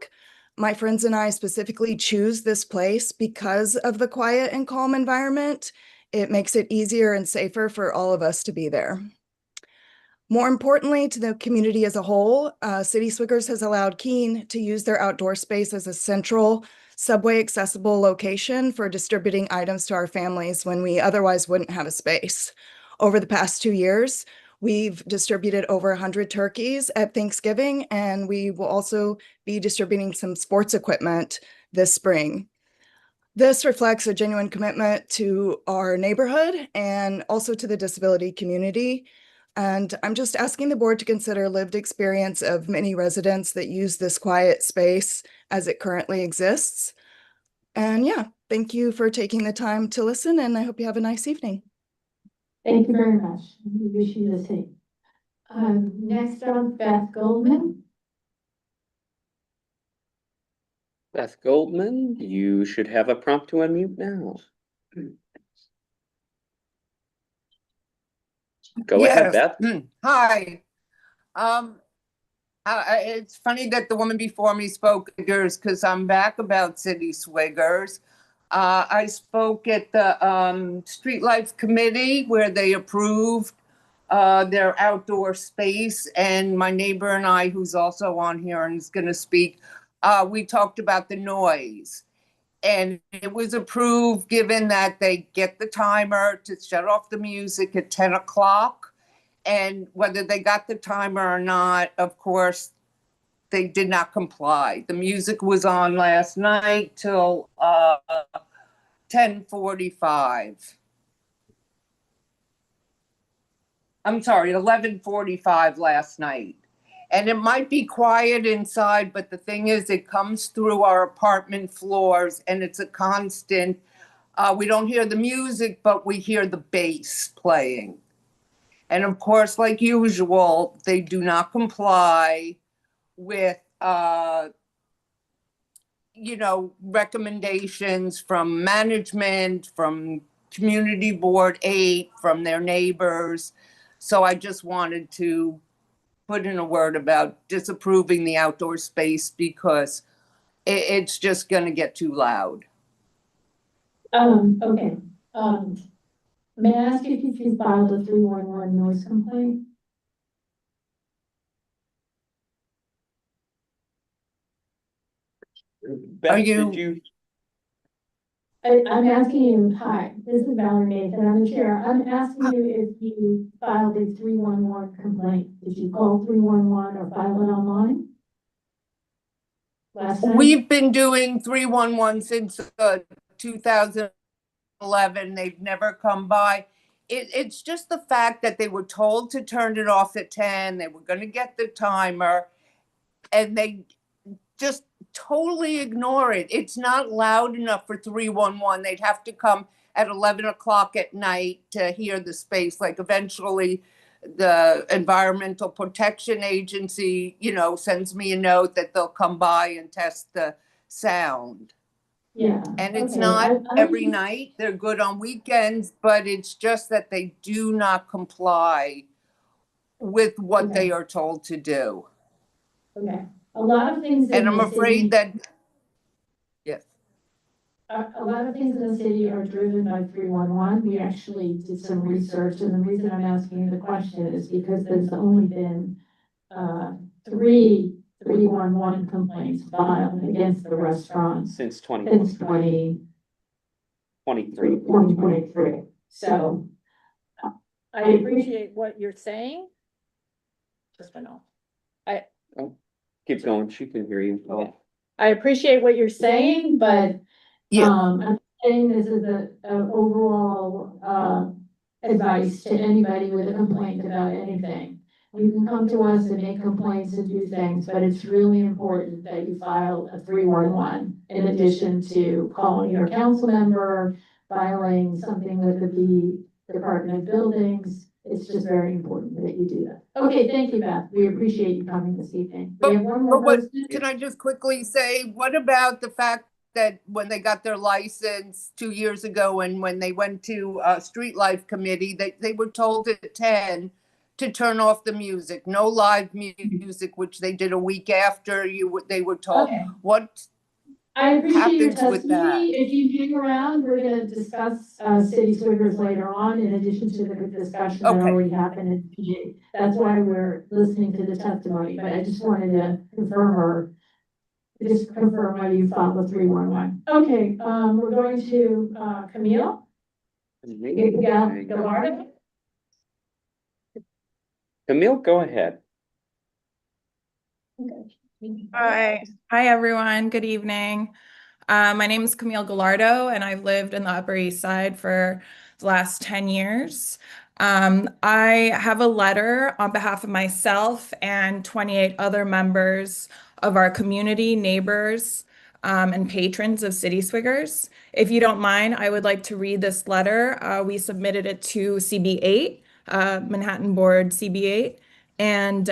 My friends and I specifically choose this place because of the quiet and calm environment. It makes it easier and safer for all of us to be there. More importantly, to the community as a whole, City Swiggers has allowed Keene to use their outdoor space as a central, subway accessible location for distributing items to our families when we otherwise wouldn't have a space. Over the past 2 years, we've distributed over 100 turkeys at Thanksgiving, and we will also be distributing some sports equipment this spring. This reflects a genuine commitment to our neighborhood and also to the disability community. And I'm just asking the board to consider lived experience of many residents that use this quiet space as it currently exists. And yeah, thank you for taking the time to listen, and I hope you have a nice evening. Thank you very much. We wish you the same. Next up, Beth Goldman. Beth Goldman, you should have a prompt to unmute now. Go ahead, Beth. Hi. It's funny that the woman before me spoke because I'm back about City Swiggers. I spoke at the Street Life Committee where they approved their outdoor space, and my neighbor and I, who's also on here and is going to speak, we talked about the noise. And it was approved given that they get the timer to shut off the music at 10 o'clock. And whether they got the timer or not, of course, they did not comply. The music was on last night till 10:45. I'm sorry, 11:45 last night. And it might be quiet inside, but the thing is, it comes through our apartment floors and it's a constant. We don't hear the music, but we hear the bass playing. And of course, like usual, they do not comply with, recommendations from management, from Community Board 8, from their neighbors. So I just wanted to put in a word about disapproving the outdoor space because it's just going to get too loud. Okay, may I ask if you filed a 311 noise complaint? Beth, did you? I'm asking you, hi, this is Valerie Nathan, I'm the chair. I'm asking you if you filed a 311 complaint. Did you call 311 or file it online? Last night? We've been doing 311 since 2011. They've never come by. It's just the fact that they were told to turn it off at 10. They were going to get the timer, and they just totally ignore it. It's not loud enough for 311. They'd have to come at 11 o'clock at night to hear the space. Like eventually the Environmental Protection Agency, sends me a note that they'll come by and test the sound. Yeah. And it's okay. not every night. They're good on weekends, but it's just that they do not comply with what they are told to do. Okay. A lot of things. And I'm afraid that, yes. A lot of things in the city are driven by 311. We actually did some research, and the reason I'm asking you the question is because there's only been 3 311 complaints filed against the restaurant Since since 2023. So I appreciate what you're saying. Just went off. Keep going, she can hear you. Oh. I appreciate what you're saying, but I'm saying this is a overall advice to anybody with a complaint about anything. You can come to us and make complaints and do things, but it's really important that you file a 311 in addition to calling your council member, filing something with the Department of Buildings. It's just very important that you do that. Okay, thank you, Beth. We appreciate you coming this evening. We have one more person. Can I just quickly say, what about the fact that when they got their license 2 years ago and when they went to Street Life Committee, they were told at 10 to turn off the music, no live music, which they did a week after they were told. Okay. What I appreciate your happens with that? testimony. If you hang around, we're gonna discuss City Swiggers later on, in addition to the discussion that already happened in PA. That's why we're listening to the testimony, but I just wanted to confirm whether you filed the 311. Okay, we're going to Camille. Gallardo. Camille, go ahead. Hi everyone. Good evening. My name is Camille Gallardo, and I've lived in the Upper East Side for the last 10 years. I have a letter on behalf of myself and 28 other members of our community, neighbors, and patrons of City Swiggers. If you don't mind, I would like to read this letter. We submitted it to CB8, Manhattan Board CB8, and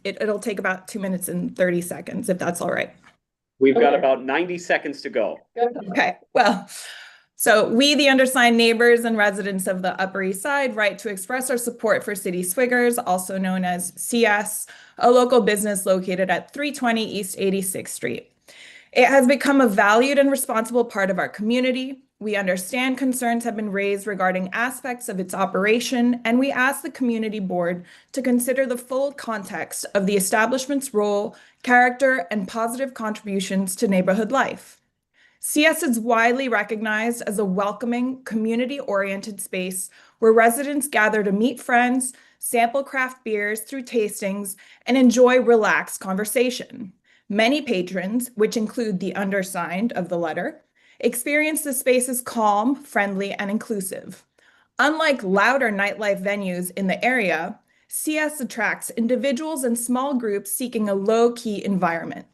it'll take about 2 minutes and 30 seconds, if that's all right. We've got about 90 seconds to go. Okay, well, so we, the undersigned neighbors and residents of the Upper East Side, write to express our support for City Swiggers, also known as CS, a local business located at 320 East 86th Street. It has become a valued and responsible part of our community. We understand concerns have been raised regarding aspects of its operation, and we ask the community board to consider the full context of the establishment's role, character, and positive contributions to neighborhood life. CS is widely recognized as a welcoming, community-oriented space where residents gather to meet friends, sample craft beers through tastings, and enjoy relaxed conversation. Many patrons, which include the undersigned of the letter, experience the space as calm, friendly, and inclusive. Unlike louder nightlife venues in the area, CS attracts individuals and small groups seeking a low-key environment.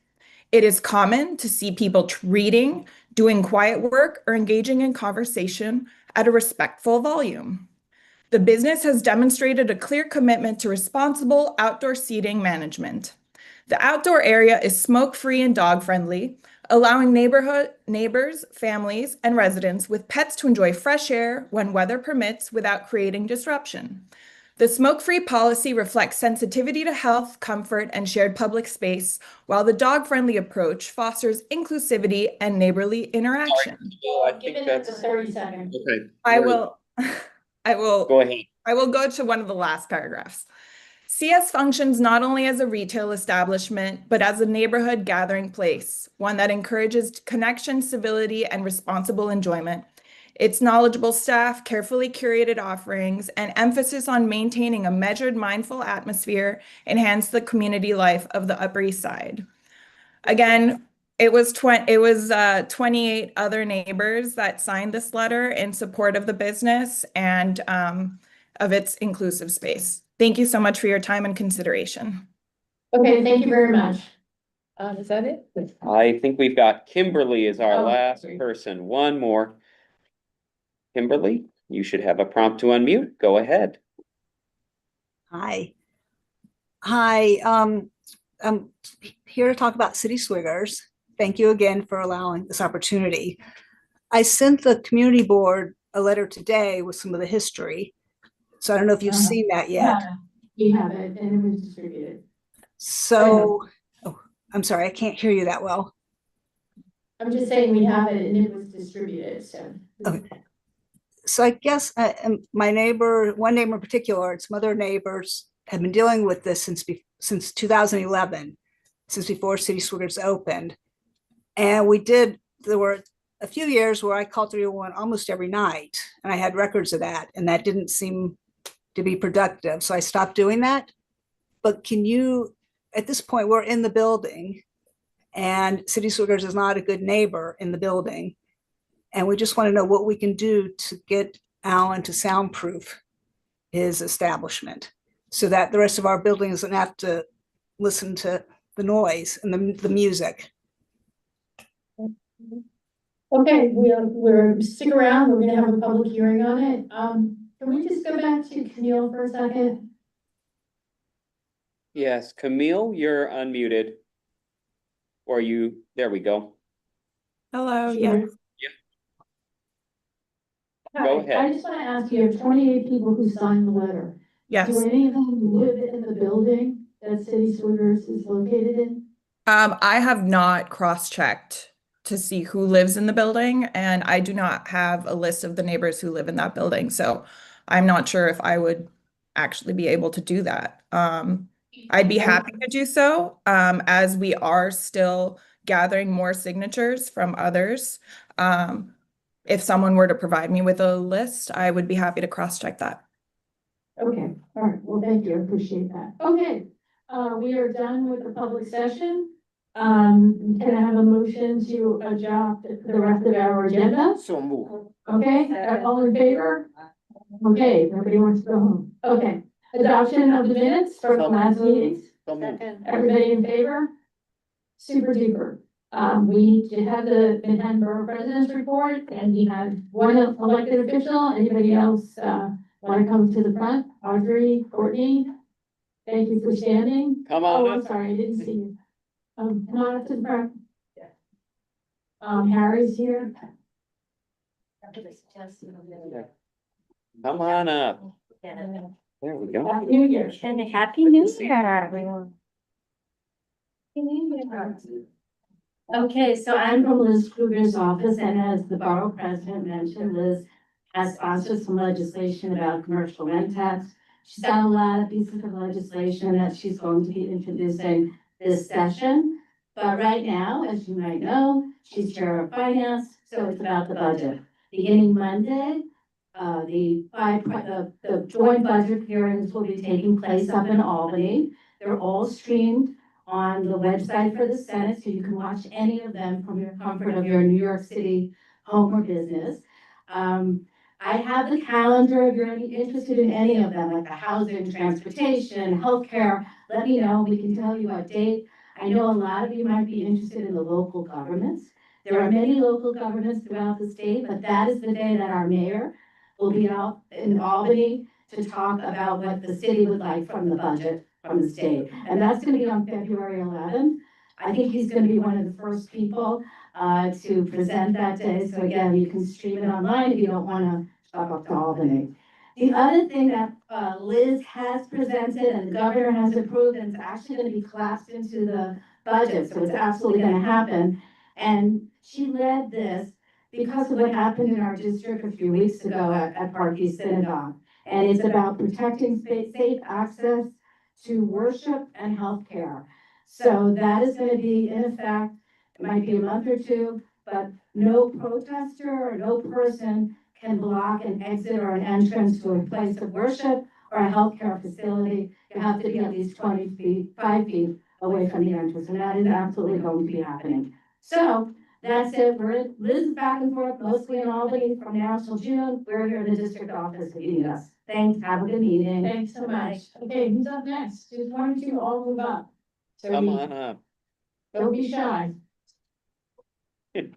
It is common to see people reading, doing quiet work, or engaging in conversation at a respectful volume. The business has demonstrated a clear commitment to responsible outdoor seating management. The outdoor area is smoke-free and dog-friendly, allowing neighbors, families, and residents with pets to enjoy fresh air when weather permits without creating disruption. The smoke-free policy reflects sensitivity to health, comfort, and shared public space, while the dog-friendly approach fosters inclusivity and neighborly interaction. I think that's 30 seconds. okay. I will Go ahead. I will go to one of the last paragraphs. CS functions not only as a retail establishment, but as a neighborhood gathering place, one that encourages connection, civility, and responsible enjoyment. Its knowledgeable staff, carefully curated offerings, and emphasis on maintaining a measured, mindful atmosphere enhance the community life of the Upper East Side. Again, it was 28 other neighbors that signed this letter in support of the business and of its inclusive space. Thank you so much for your time and consideration. Okay, thank you very much. Is that it? I think we've got Kimberly as our Oh, last great. person. One more. Kimberly, you should have a prompt to unmute. Go ahead. Hi. I'm here to talk about City Swiggers. Thank you again for allowing this opportunity. I sent the community board a letter today with some of the history. So I don't know if you've seen that yet. You have it, and it was distributed. So, oh, I'm sorry, I can't hear you that well. I'm just saying we have it and it was distributed, so. Okay. So I guess one neighbor in particular, and some other neighbors have been dealing with this since 2011, since before City Swiggers opened. And there were a few years where I called 301 almost every night, and I had records of that, and that didn't seem to be productive. So I stopped doing that. But at this point, we're in the building, and City Swiggers is not a good neighbor in the building. And we just want to know what we can do to get Alan to soundproof his establishment so that the rest of our building doesn't have to listen to the noise and the music. Okay, we're stick around. We're gonna have a public hearing on it. Can we just go back to Camille for a second? Yes, Camille, you're unmuted. Or there we go. Hello, Sure. yes. Go ahead. I just want to ask you, 28 people who signed the letter. Yes. Do any of them live in the building that City Swiggers is located in? I have not cross-checked to see who lives in the building, and I do not have a list of the neighbors who live in that building. So I'm not sure if I would actually be able to do that. I'd be happy to do so, as we are still gathering more signatures from others. If someone were to provide me with a list, I would be happy to cross-check that. Okay, all right, well, thank you, I appreciate that. Okay, we are done with the public session. Can I have a motion to adopt the rest of our agenda? So move. Okay, all in favor? Okay, nobody wants to go home. Okay, adoption of the minutes from the last meetings. Everybody in favor? Super duper. We had the Manhattan Borough President's report, and we had one elected official. Anybody else want to come to the front? Audrey, Courtney, thank you for standing. Come on Oh, I'm up. sorry, I didn't see you. Come on up to the front. Harry's here. Come on up. There we go. Happy New Year. And Happy New Year, everyone. Okay, so I'm from Liz Kruger's office, and as the borough president mentioned, Liz has sponsored some legislation about commercial rent tax. She's got a lot of pieces of legislation that she's going to be introducing this session. But right now, as you might know, she's chair of finance, so it's about the budget. Beginning Monday, the joint budget hearings will be taking place up in Albany. They're all streamed on the website for the Senate, so you can watch any of them from your comfort of your New York City home or business. I have the calendar if you're interested in any of them, like the housing, transportation, healthcare. Let me know, we can tell you a date. I know a lot of you might be interested in the local governments. There are many local governments throughout the state, but that is the day that our mayor will be out in Albany to talk about what the city would like from the budget from the state. And that's gonna be on February 11th. I think he's gonna be one of the first people to present that day. So again, you can stream it online if you don't wanna stop up to Albany. The other thing that Liz has presented and the governor has approved, and it's actually gonna be collapsed into the budget, so it's absolutely gonna happen. And she led this because of what happened in our district a few weeks ago at Park East Synagogue. And it's about protecting safe access to worship and healthcare. So that is gonna be in effect, it might be a month or two, but no protester or no person can block an exit or an entrance to a place of worship or a healthcare facility. You have to be at least 5 feet away from the entrance, and that is absolutely going to be happening. So that's it. Liz is back and forth, mostly in Albany from now till June. We're here in the district office if you need us. Thanks, have a good meeting. Thanks so much. Okay, who's up next? Just why don't you all move up? So Come we- on up. Don't be shy. You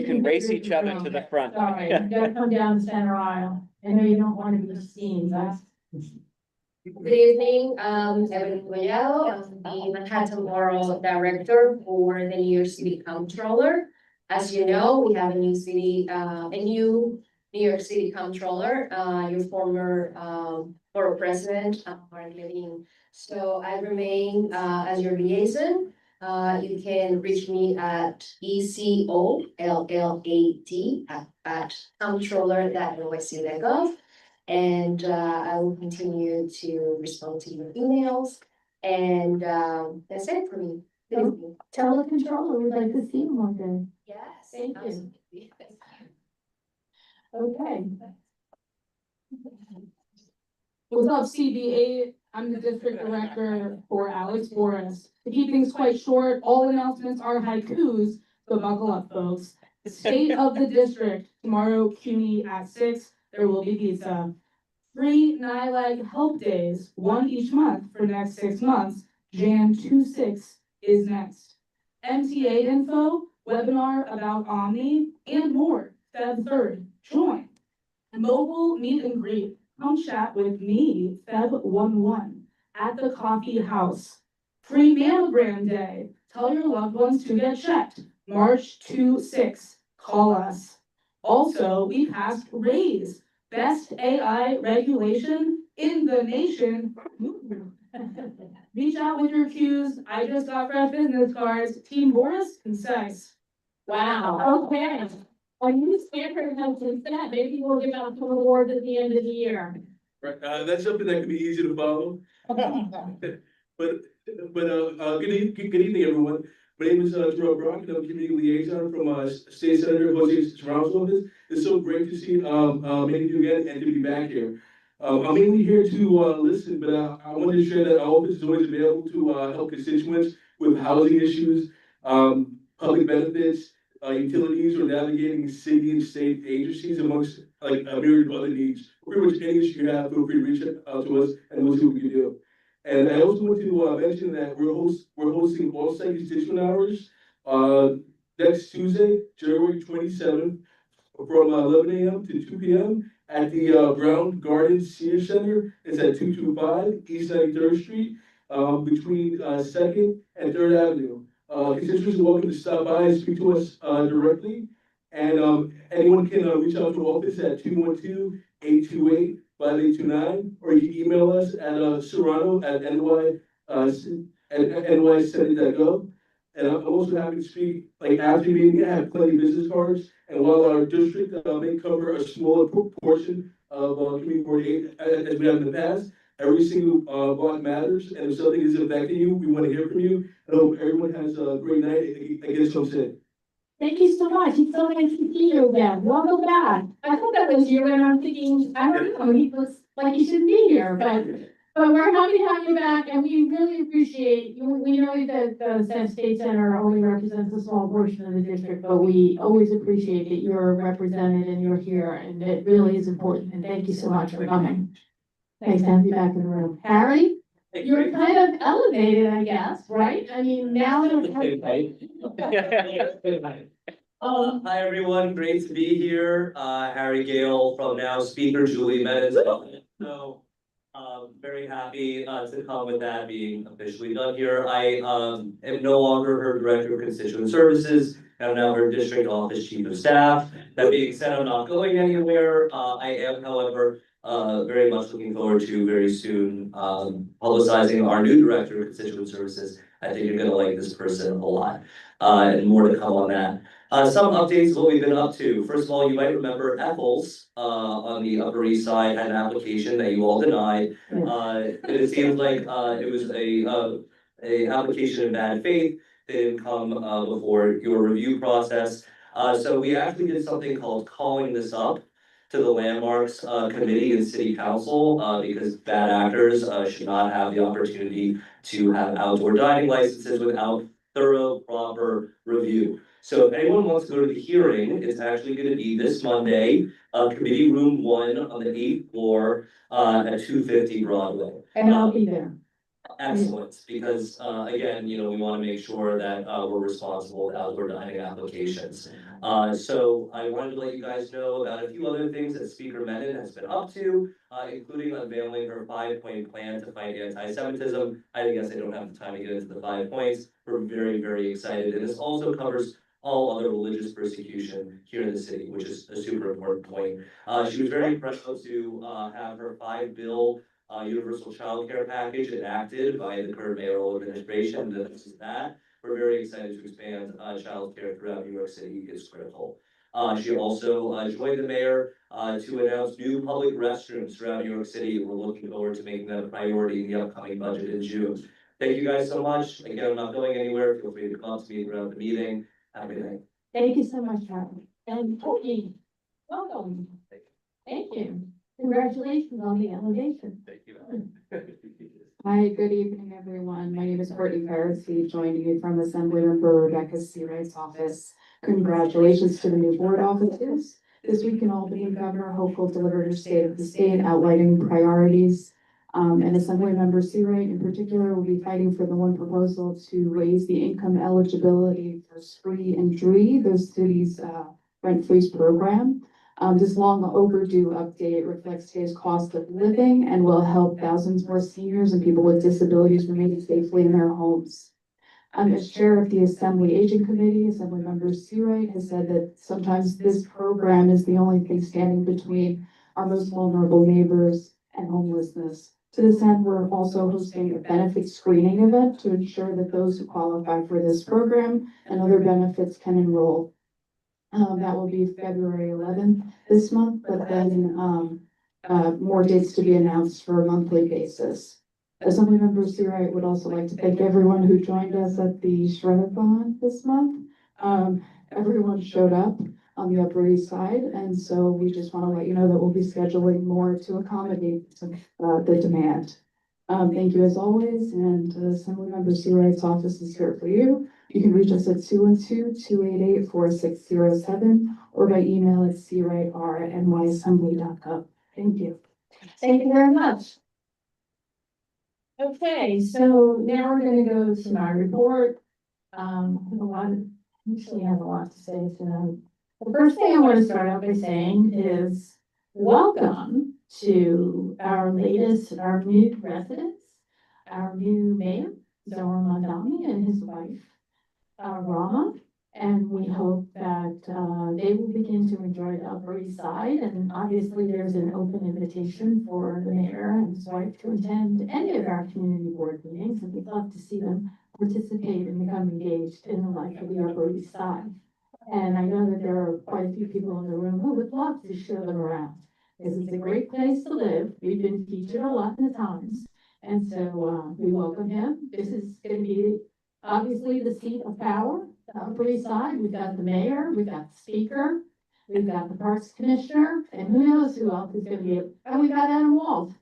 can race each other to the front. Sorry, you gotta come down the center aisle. I know you don't want to be seen, that's. Good evening, Evelyn Collado. I'm the Manhattan Borough Director for the New York City Comptroller. As you know, we have a new New York City Comptroller, your former Borough President, Mark Levine. So I remain as your liaison. You can reach me at ECOLLAT comptroller.nyc.gov. And I will continue to respond to your emails. And that's it for me. Good evening. Tell the controller we'd like to see him one day. Yes. Thank you. Absolutely. Okay. What's up, CB8? I'm the district director for Alex Boris. To keep things quite short, all announcements are haikus, so buckle up, folks. State of the district, tomorrow, CUNY at 6, there will be pizza. Free NILAG help days, one each month for the next 6 months. Jan 26 is next. MTA info, webinar about Omni, and more, Feb 3rd, join. Mobile meet and greet, come chat with me, Feb 1-1, at the coffee house. Free mammogram day, tell your loved ones to get checked, March 2-6, call us. Also, we passed RAISE, best AI regulation in the nation. Reach out with your cues. I just got fresh business cards. Team Boris, concise. Wow, okay. Are you Stanford has that? Maybe we'll give out some awards at the end of the year. Right, that's something that can be easy to follow. But, good evening, everyone. My name is Terrell Brock, and I'm community liaison from State Senator Jose Serrano's office. It's so great to see many of you again and to be back here. I'm mainly here to listen, but I wanted to share that our office is always available to help constituents with housing issues, public benefits, utilities, or navigating city and state agencies amongst like a myriad of other needs. Pretty much any issue you have, feel free to reach out to us and we'll see what we can do. And I also want to mention that we're hosting all-site constituent hours next Tuesday, January 27th, from 11 a.m. to 2 p.m. at the Brown Garden Senior Center. It's at 225 East 93rd Street, between 2nd and 3rd Avenue. Constituents are welcome to stop by and speak to us directly. And anyone can reach out to our office at 212-828-5829, or you can email us at serrano@ny.gov. And I'm also happy to speak, like after the meeting, I have plenty of business cards. And while our district may cover a smaller portion of community board aid as we have in the past, every single block matters. And if something is affecting you, we want to hear from you. I hope everyone has a great night. I guess I'm said. Thank you so much. It's so nice to see you again. Welcome back. I thought that was you, and I'm thinking, I don't know, he looks like he shouldn't be here, but we're happy to have you back, and we really appreciate you. We know that the State Center only represents a small portion of the district, but we always appreciate that you're represented and you're here, and it really is important. And thank you so much for coming. Thanks to have you back in the room. Harry? You're kind of elevated, I guess, right? I mean, now Hi, everyone. Great to be here. Harry Gale from now Speaker Julie Meadows. So, very happy to come with that being officially done here. I am no longer her Director of Constituent Services. I'm now her District Office Chief of Staff. That being said, I'm not going anywhere. I am, however, very much looking forward to very soon publicizing our new Director of Constituent Services. I think you're gonna like this person a lot, and more to come on that. Some updates of what we've been up to. First of all, you might remember Ethel's on the Upper East Side had an application that you all denied. And it seems like it was a application in bad faith. They didn't come before your review process. So we actually did something called calling this up to the Landmarks Committee and City Council because bad actors should not have the opportunity to have outdoor dining licenses without thorough, proper review. So if anyone wants to go to the hearing, it's actually gonna be this Monday, Committee Room 1 on the 8th floor at 250 Broadway. And I'll be there. Excellent, because again, you know, we want to make sure that we're responsible with outdoor dining applications. So I wanted to let you guys know about a few other things that Speaker Menon has been up to, including unveiling her 5-point plan to fight anti-Semitism. I guess I don't have the time to get into the 5 points. We're very, very excited, and this also covers all other religious persecution here in the city, which is a super important point. She was very proud to have her 5-bill universal child care package enacted by the current mayoral administration. This is that. We're very excited to expand child care throughout New York City. It's critical. She also joined the mayor to announce new public restrooms throughout New York City. We're looking forward to making that a priority in the upcoming budget in June. Thank you guys so much. Again, I'm not going anywhere. Feel free to come up to me throughout the meeting. Have a good night. Thank you so much, Harry. And Courtney, welcome. Thank you. Congratulations on the elevation. Thank you. Hi, good evening, everyone. My name is Courtney Pharisee, joining you from Assemblymember Rebecca Seawright's office. Congratulations to the new board officers. This week in Albany, Governor Hochul delivered her state of the state outlining priorities. And Assemblymember Seawright in particular will be fighting for the one proposal to raise the income eligibility for SPRE and DRE, those cities' rent freeze program. This long overdue update reflects today's cost of living and will help thousands more seniors and people with disabilities remain safely in their homes. As chair of the Assembly Aging Committee, Assemblymember Seawright has said that sometimes this program is the only thing standing between our most vulnerable neighbors and homelessness. To this end, we're also hosting a benefit screening event to ensure that those who qualify for this program and other benefits can enroll. That will be February 11th this month, but then more dates to be announced for a monthly basis. Assemblymember Seawright would also like to thank everyone who joined us at the Shred-a-thon this month. Everyone showed up on the Upper East Side, and so we just want to let you know that we'll be scheduling more to accommodate the demand. Thank you as always, and Assemblymember Seawright's office is here for you. You can reach us at 212-288-4607 or by email at seawrightr@nyassembly.gov. Thank you. Thank you very much. Okay, so now we're gonna go to my report. Usually have a lot to say tonight. The first thing I want to start out by saying is welcome to our new residents, our new mayor, Zoran Mondani, and his wife, Rama. And we hope that they will begin to enjoy the Upper East Side. And obviously there's an open invitation for the mayor and his wife to attend any of our community board meetings. And we'd love to see them participate and become engaged in the life of the Upper East Side. And I know that there are quite a few people in the room who would love to show them around, because it's a great place to live. We've been featured a lot in the Times. And so we welcome him. This is going to be obviously the seat of power the Upper East Side, we've got the mayor, we've got the speaker, we've got the parks commissioner, and who knows who else is gonna be, and we've got Adam Walsh.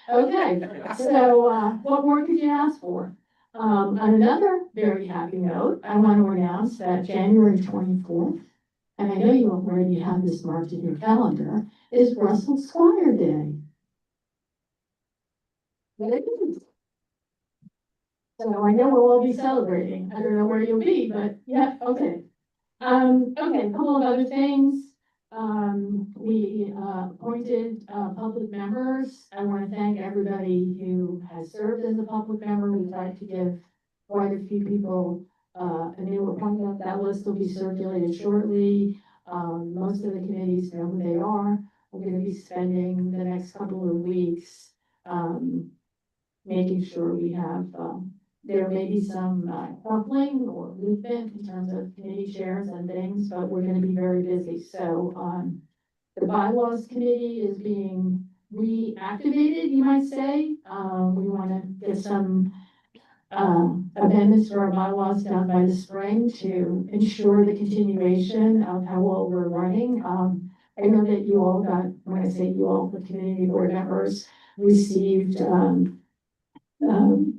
Okay, so, what more could you ask for? On another very happy note, I want to announce that January 24th, and I know you already have this marked in your calendar, is Russell Squire Day. It is. So I know we'll all be celebrating. I don't know where you'll be, but yeah, okay. Okay, a couple of other things. We appointed public members. I want to thank everybody who has served as a public member. We'd like to give quite a few people a new appointment. That list will be circulated shortly. Most of the committees know who they are. We're going to be spending the next couple of weeks making sure we have, there may be some coupling or movement in terms of committee chairs and things, but we're gonna be very busy. So, the bylaws committee is being reactivated, you might say. We wanna get some amendments to our bylaws done by the spring to ensure the continuation of how well we're running. I know that you all got, when I say you all, the community board members received,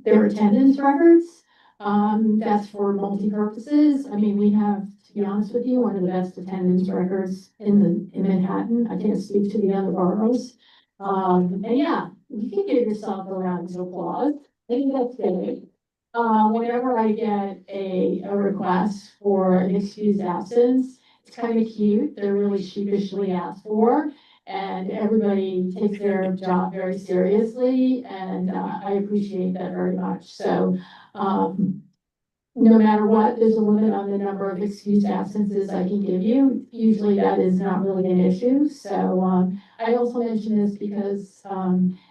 their attendance records. That's for multi-purposes. I mean, we have, to be honest with you, one of the best attendance records in Manhattan. I can't speak to the other boroughs. And yeah, you can give yourself a round of applause. I think that's good. Whenever I get a request for an excused absence, it's kind of cute. They're really sheepishly asked for. And everybody takes their job very seriously, and I appreciate that very much. So, no matter what, there's a limit on the number of excused absences I can give you. Usually that is not really an issue. So, I also mention this because,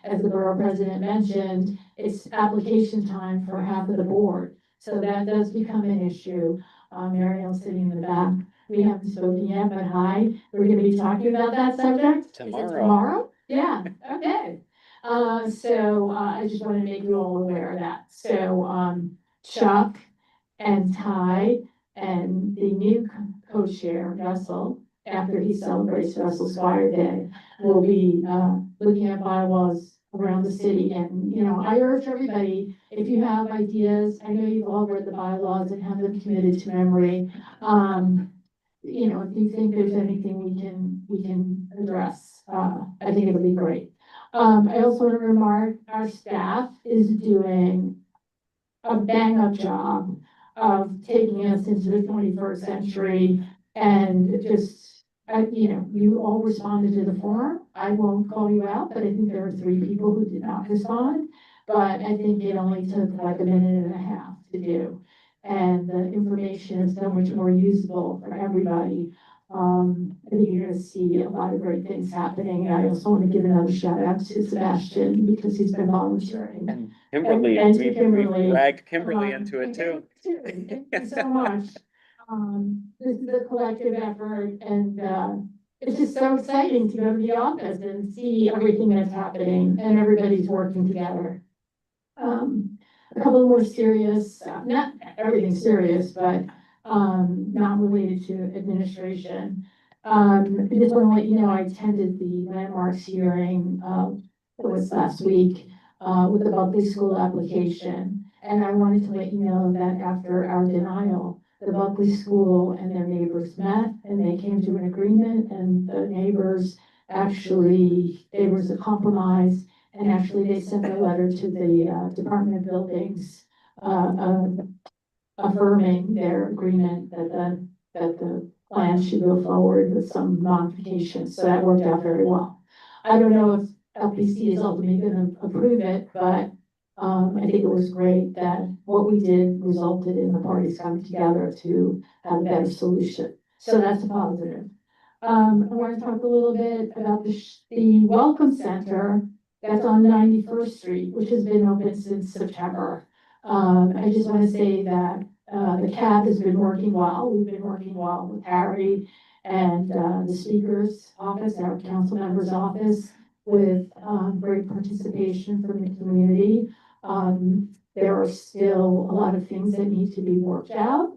as the borough president mentioned, it's application time for half of the board. So that does become an issue. Mariel's sitting in the back. We haven't spoken yet, but hi, we're gonna be talking about that subject. Is it tomorrow? Yeah, okay. So, I just wanna make you all aware of that. So, Chuck and Ty and the new co-chair, Russell, after he celebrates Russell Squire Day, will be, looking at bylaws around the city. And, you know, I urge everybody, if you have ideas, I know you've all read the bylaws and have them committed to memory. You know, if you think there's anything we can address, I think it'll be great. I also want to remark, our staff is doing a bang up job of taking us into the 21st century and just, you know, you all responded to the form. I won't call you out, but I think there are 3 people who did not respond. But I think it only took like a minute and a half to do. And the information is so much more usable for everybody. I think you're gonna see a lot of great things happening. I also want to give another shout out to Sebastian because he's been volunteering. Kimberly, And to we Kimberly. dragged Kimberly into it too. Thank you so much. This is a collective effort and, it's just so exciting to go to the office and see everything that's happening and everybody's working together. A couple more serious, not everything serious, but, not related to administration. I just want to let you know, I attended the landmarks hearing, it was last week, with the Buckley School application. And I wanted to let you know that after our denial, the Buckley School and their neighbors met and they came to an agreement, and the neighbors actually, there was a compromise, and actually they sent a letter to the Department of Buildings affirming their agreement that the plan should go forward with some modifications. So that worked out very well. I don't know if LPC is ultimately going to approve it, but I think it was great that what we did resulted in the parties coming together to have a better solution. So that's a positive. I want to talk a little bit about the Welcome Center that's on 91st Street, which has been open since September. I just want to say that the CAB has been working well. We've been working well with Harry and the speaker's office, our council member's office, with great participation from the community. There are still a lot of things that need to be worked out.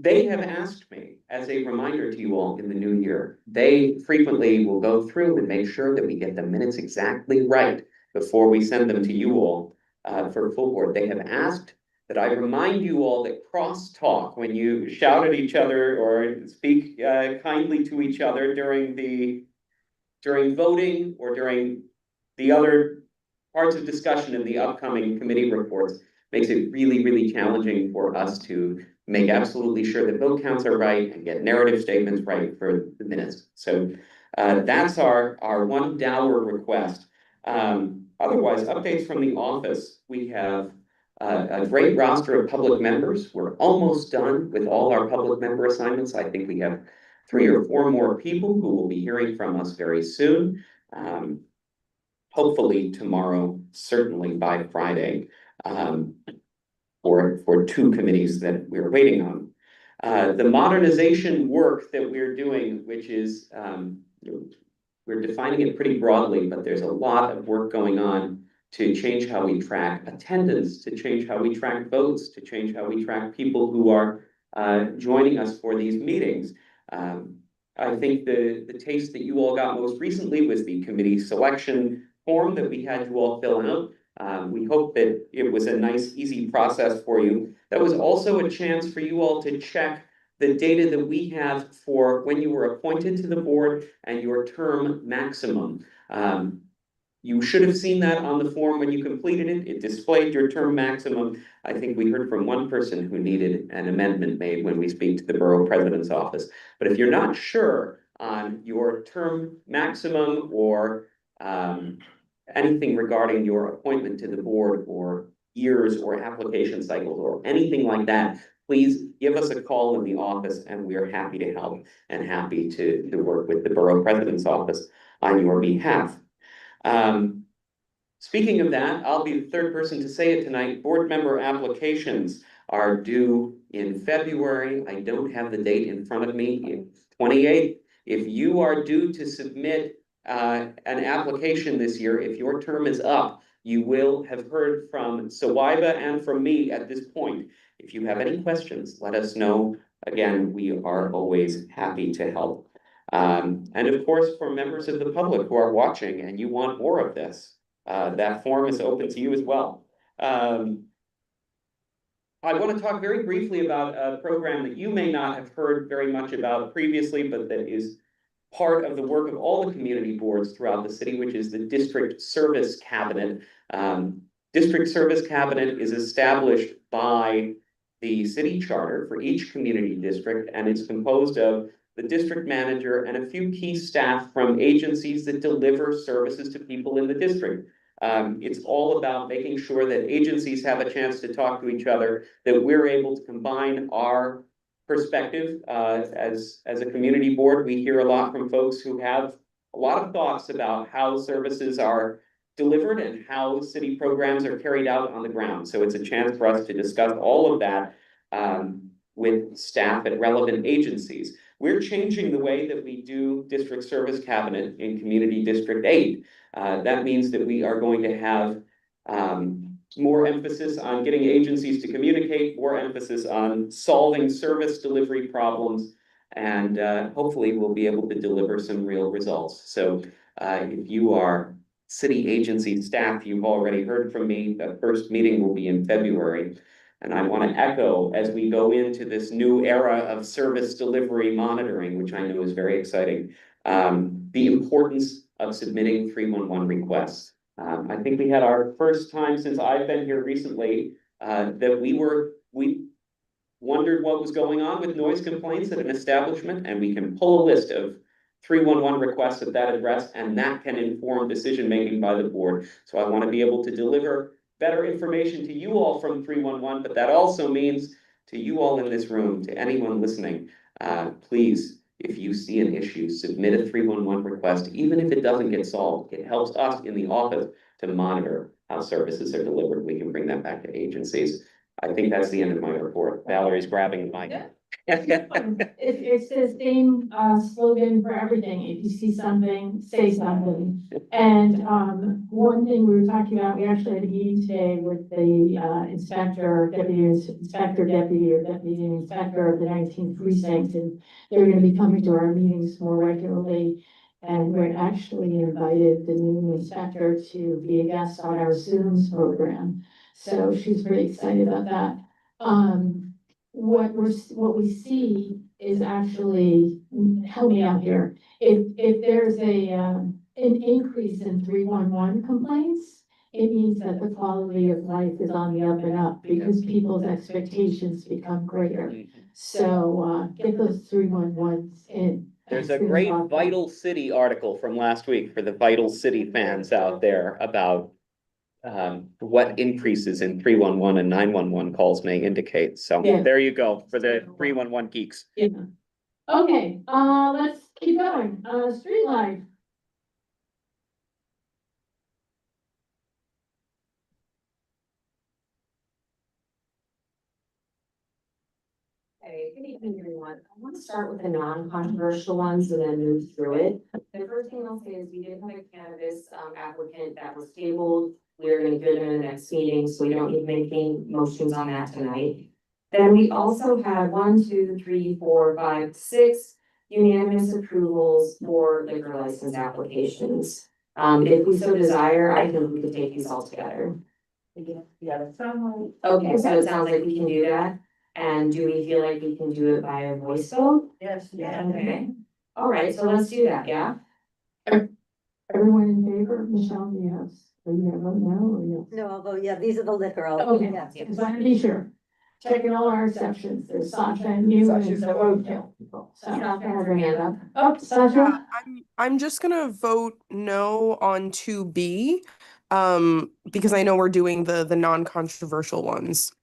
they have asked me, as a reminder to you all in the new year, they frequently will go through and make sure that we get the minutes exactly right before we send them to you all for full board. They have asked that I remind you all that crosstalk, when you shout at each other or speak kindly to each other during voting or during the other parts of discussion in the upcoming committee reports, makes it really, really challenging for us to make absolutely sure that vote counts are right and get narrative statements right for the minutes. So that's our one dour request. Otherwise, updates from the office. We have a great roster of public members. We're almost done with all our public member assignments. I think we have 3 or 4 more people who will be hearing from us very soon. Hopefully tomorrow, certainly by Friday, for 2 committees that we're waiting on. The modernization work that we're doing, which is, we're defining it pretty broadly, but there's a lot of work going on to change how we track attendance, to change how we track votes, to change how we track people who are joining us for these meetings. I think the taste that you all got most recently was the committee selection form that we had you all fill out. We hope that it was a nice, easy process for you. That was also a chance for you all to check the data that we have for when you were appointed to the board and your term maximum. You should have seen that on the form when you completed it. It displayed your term maximum. I think we heard from one person who needed an amendment made when we speak to the borough president's office. But if you're not sure on your term maximum or anything regarding your appointment to the board or years or application cycles or anything like that, please give us a call in the office and we are happy to help and happy to work with the borough president's office on your behalf. Speaking of that, I'll be the third person to say it tonight. Board member applications are due in February. I don't have the date in front of me, 28th. If you are due to submit an application this year, if your term is up, you will have heard from Sawaiba and from me at this point. If you have any questions, let us know. Again, we are always happy to help. And of course, for members of the public who are watching and you want more of this, that form is open to you as well. I want to talk very briefly about a program that you may not have heard very much about previously, but that is part of the work of all the community boards throughout the city, which is the District Service Cabinet. District Service Cabinet is established by the city charter for each community district, and it's composed of the district manager and a few key staff from agencies that deliver services to people in the district. It's all about making sure that agencies have a chance to talk to each other, that we're able to combine our perspective. As a community board, we hear a lot from folks who have a lot of thoughts about how services are delivered and how city programs are carried out on the ground. So it's a chance for us to discuss all of that with staff at relevant agencies. We're changing the way that we do District Service Cabinet in Community District 8. That means that we are going to have more emphasis on getting agencies to communicate, more emphasis on solving service delivery problems, and hopefully we'll be able to deliver some real results. So if you are city agency staff, you've already heard from me. The first meeting will be in February. And I want to echo as we go into this new era of service delivery monitoring, which I know is very exciting, the importance of submitting 311 requests. I think we had our first time since I've been here recently that we wondered what was going on with noise complaints at an establishment, and we can pull a list of 311 requests at that address, and that can inform decision-making by the board. So I want to be able to deliver better information to you all from 311, but that also means to you all in this room, to anyone listening, please, if you see an issue, submit a 311 request, even if it doesn't get solved. It helps us in the office to monitor how services are delivered. We can bring that back to agencies. I think that's the end of my report. Valerie's grabbing the mic. It's the same slogan for everything. If you see something, say something. And one thing we were talking about, we actually had a meeting today with the deputy inspector of the 19th precinct, and they're going to be coming to our meetings more regularly. And we're actually invited the new inspector to be a guest on our students program. So she's pretty excited about that. What we see is actually, help me out here. If there's an increase in 311 complaints, it means that the quality of life is on the up and up because people's expectations become greater. So, get those 311s in. There's a great Vital City article from last week for the Vital City fans out there about what increases in 311 and 911 calls may indicate. So Yeah. there you go for the 311 geeks. Yeah. Okay, let's keep going. Street life. Hey, good evening, everyone. I want to start with the non-controversial ones and then move through it. The first thing I'll say is we did have a cannabis applicant that was tabled. We're gonna go to the next meeting, so we don't need to make any motions on that tonight. Then we also had 1, 2, 3, 4, 5, 6 unanimous approvals for liquor license applications. If we so desire, I think we could take these all together. Okay, so it sounds like we can do that. And do we feel like we can do it by a voice vote? Yes. Okay. All right, so let's do that, yeah? Everyone in favor? Michelle, yes. Are you gonna vote no or yes? No, although, yeah, these are the liquor. Okay, because I want to be sure. Checking all our exceptions. There's Sasha and you and the roadkill people. So Sasha has her hand up. Oh, Sasha? I'm just gonna vote no on 2B, because I know we're doing the non-controversial ones.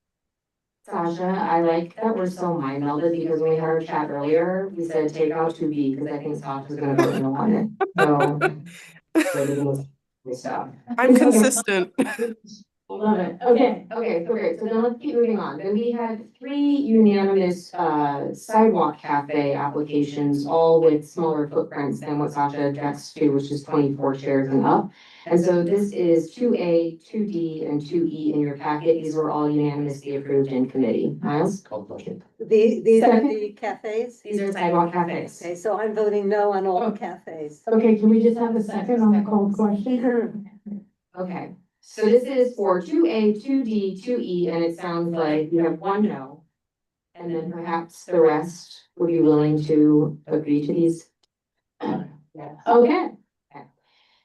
Sasha, I like that we're so mind melded because when we had our chat earlier, we said take out 2B because I think Sasha's gonna vote no on it. So. I'm consistent. Love it. Okay. Okay, so great. So then let's keep moving on. Then we had 3 unanimous sidewalk cafe applications, all with smaller footprints than what Sasha objects to, which is 24 chairs and up. And so this is 2A, 2D, and 2E in your packet. These were all unanimously approved in committee. Miles? These are the cafes? These are sidewalk cafes. Okay, so I'm voting no on all the cafes. Okay, can we just have a second on the called question? Okay, so this is for 2A, 2D, 2E, and it sounds like you have 1 no. And then perhaps the rest, would you willing to agree to these? Yes. Okay.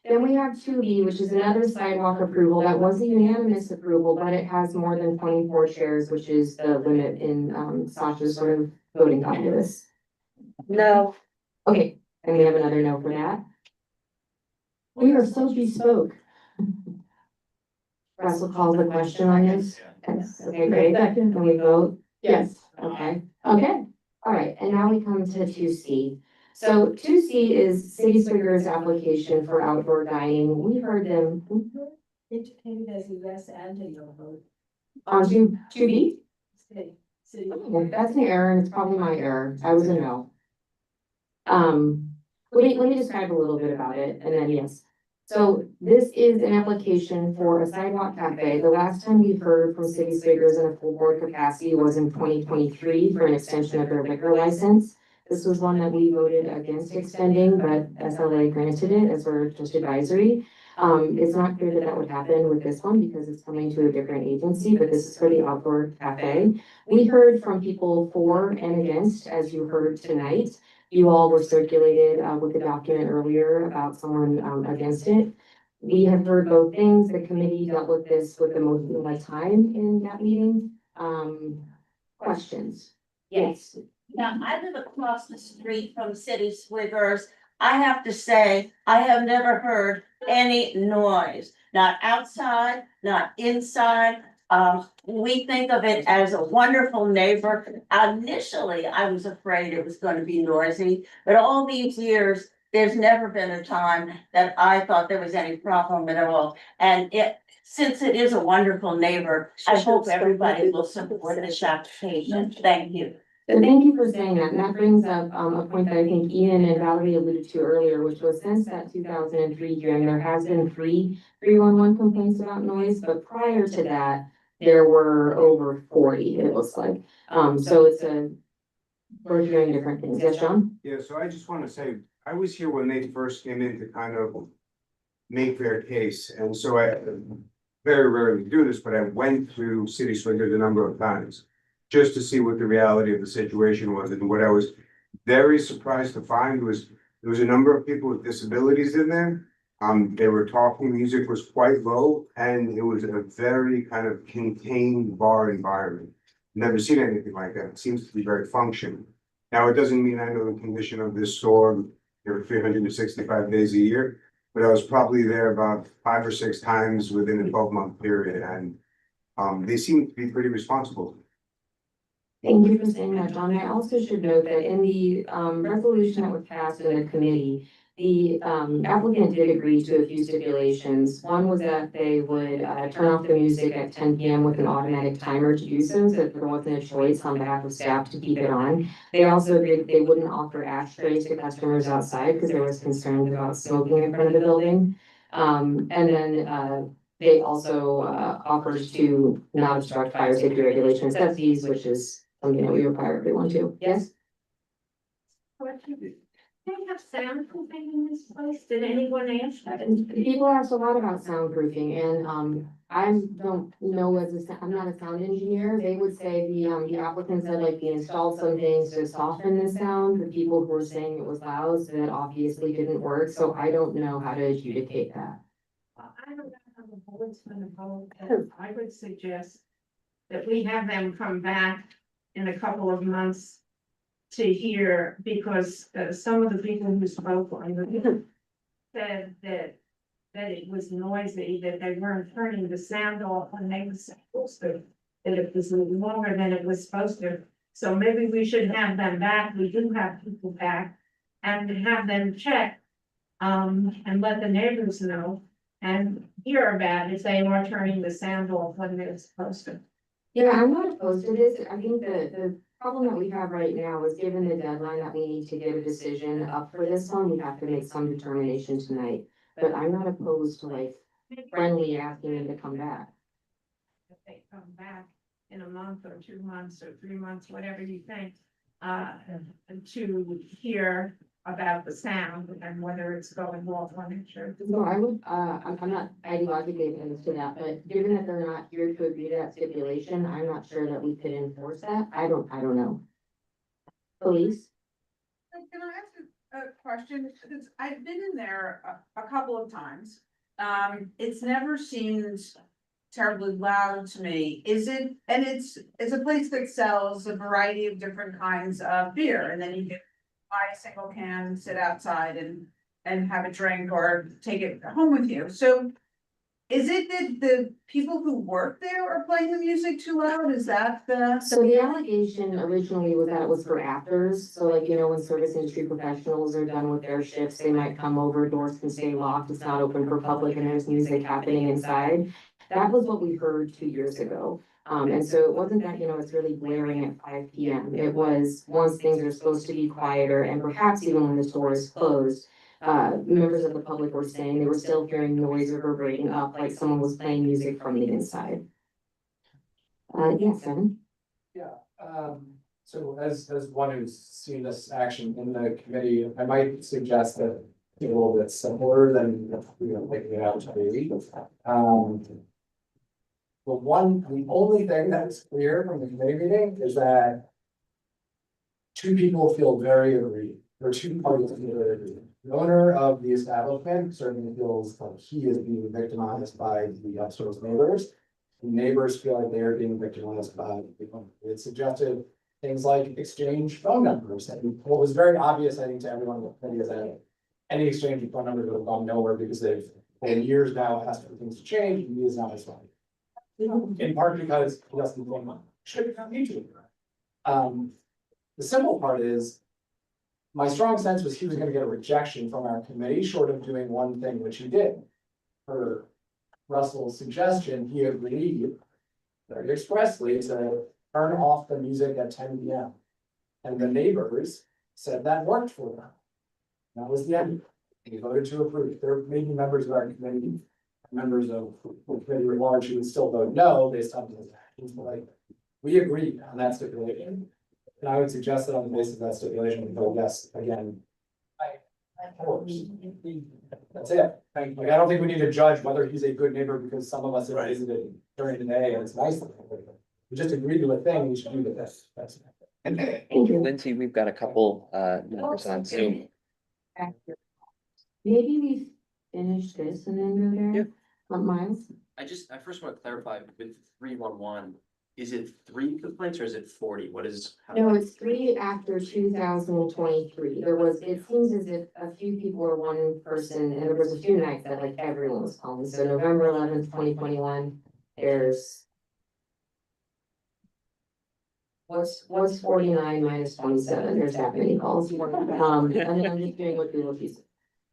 Then we have 2B, which is another sidewalk approval. That was a unanimous approval, but it has more than 24 chairs, which is the limit in Sasha's sort of voting calculus. No. Okay, and we have another no for that. We are so bespoke. Russell calls the question on this. Yes. Okay, great. Second. Can we vote? Yes. Okay. Okay. All right, and now we come to 2C. So 2C is City Swiggers application for outdoor dining. We heard them. Indicated as a yes and a no vote. On 2B? City. Okay, that's an error, and it's probably my error. I was a no. Let me describe a little bit about it, and then yes. So this is an application for a sidewalk cafe. The last time we heard from City Swiggers in a full board capacity was in 2023 for an extension of their liquor license. This was one that we voted against extending, but SLA granted it as we're just advisory. It's not clear that that would happen with this one because it's coming to a different agency, but this is for the outdoor cafe. We heard from people for and against, as you heard tonight. You all were circulated with the document earlier about someone against it. We have heard both things. The committee dealt with this with the most of my time in that meeting. Questions? Yes. Now, I live across the street from City Swiggers. I have to say, I have never heard any noise, not outside, not inside. We think of it as a wonderful neighbor. Initially, I was afraid it was going to be noisy, but all these years, there's never been a time that I thought there was any problem at all. And since it is a wonderful neighbor, I hope everybody will support this application. Thank you. So thank you for saying that, and that brings up a point that I think Ian and Valerie alluded to earlier, which was since that 2003 hearing, there has been 311 complaints about noise, but prior to that, there were over 40, it looks like. So we're hearing different things. Yes, John? Yeah, so I just want to say, I was here when they first came in to kind of make their case, and so I very rarely do this, but I went to City Swingers a number of times just to see what the reality of the situation was, and what I was very surprised to find was there was a number of people with disabilities in there. They were talking, music was quite low, and it was a very kind of contained bar environment. Never seen anything like that. It seems to be very functional. Now, it doesn't mean I know the condition of this store every 365 days a year, but I was probably there about 5 or 6 times within a 12-month period, and they seem to be pretty responsible. Thank you for saying that, John. I also should note that in the resolution that was passed in the committee, the applicant did agree to a few stipulations. One was that they would turn off the music at 10 p.m. with an automatic timer to do so that there wasn't a choice on behalf of staff to keep it on. They also agreed that they wouldn't offer ashtrays to customers outside because there was concerns about smoking in front of the building. And then they also offered to not obstruct fire safety regulations, that's these, which is something that we require everyone to. Yes? They have soundproofing in this place. Did anyone ask that? People ask a lot about soundproofing, and I don't know I'm not a sound engineer. They would say the applicant said like they installed some things to soften the sound. The people who were saying it was loud, so that obviously didn't work. So I don't know how to adjudicate that. I don't know how the board's gonna vote, but I would suggest that we have them come back in a couple of months to hear, because some of the people who spoke on the said that it was noisy, that they weren't turning the sound off when they were supposed to, that it was longer than it was supposed to. So maybe we should have them back. We do have people back, and have them check and let the neighbors know and hear about if they are turning the sound off when they're supposed to. Yeah, I'm not opposed to this. I think the problem that we have right now is given the deadline that we need to get a decision up for this one, we have to make some determination tonight. But I'm not opposed to like friendly asking them to come back. If they come back in a month or 2 months or 3 months, whatever you think, to hear about the sound and whether it's going off on insurance. So I would, I'm not ideologically opposed to that, but given that they're not here to agree to that stipulation, I'm not sure that we could enforce that. I don't know. Police? Can I ask a question? Because I've been in there a couple of times. It's never seemed terribly loud to me. Is it, and it's a place that sells a variety of different kinds of beer, and then you can buy a single can and sit outside and have a drink or take it home with you. So is it that the people who work there are playing the music too loud? Is that the? So the allegation originally was that it was for afters. So like, you know, when service industry professionals are done with their shifts, they might come over, doors can stay locked, it's not open for public and there's music happening inside. That was what we heard 2 years ago. And so it wasn't that, you know, it's really blaring at 5 p.m. It was once things are supposed to be quieter and perhaps even when the store is closed, members of the public were saying they were still hearing noise reverberating up like someone was playing music from the inside. Yes, Evan? Yeah, so as one who's seen this action in the committee, I might suggest that it's a little bit simpler than, you know, making it out to be. The only thing that's clear from the committee meeting is that two people feel very aggrieved, or two parties feel very aggrieved. The owner of the establishment certainly feels like he is being victimized by the upstairs neighbors. The neighbors feel like they are being victimized by the owner. It suggested things like exchange phone numbers. And what was very obvious, I think, to everyone in the committee is that any exchange of phone numbers would have gone nowhere because they've, for years now, asked for things to change, and he is not responding. In part because he doesn't think should come mutually. The simple part is, my strong sense was he was going to get a rejection from our committee, short of doing one thing, which he did. Per Russell's suggestion, he agreed very expressly to turn off the music at 10 p.m. And the neighbors said that worked for them. That was the end. They voted to approve. There may be members of our committee, members of the committee at large who would still vote no based on those actions, but like, we agreed on that stipulation. And I would suggest that on the basis of that stipulation, we vote yes again. That's it. Like, I don't think we need to judge whether he's a good neighbor because some of us have visited during the day and it's nice. We just agreed to a thing, we should do with this. That's it. And Lindsay, we've got a couple members on Zoom. Maybe we finish this and then go there. Miles? I first want to clarify with 311, is it 3 complaints or is it 40? What is? No, it's 3 after 2023. There was, it seems as if a few people were one person, and there was a few nights that like everyone was calling. So November 11th, 2021, there's what's 49 minus 27? There's that many calls. And then I'm just doing what Google sees.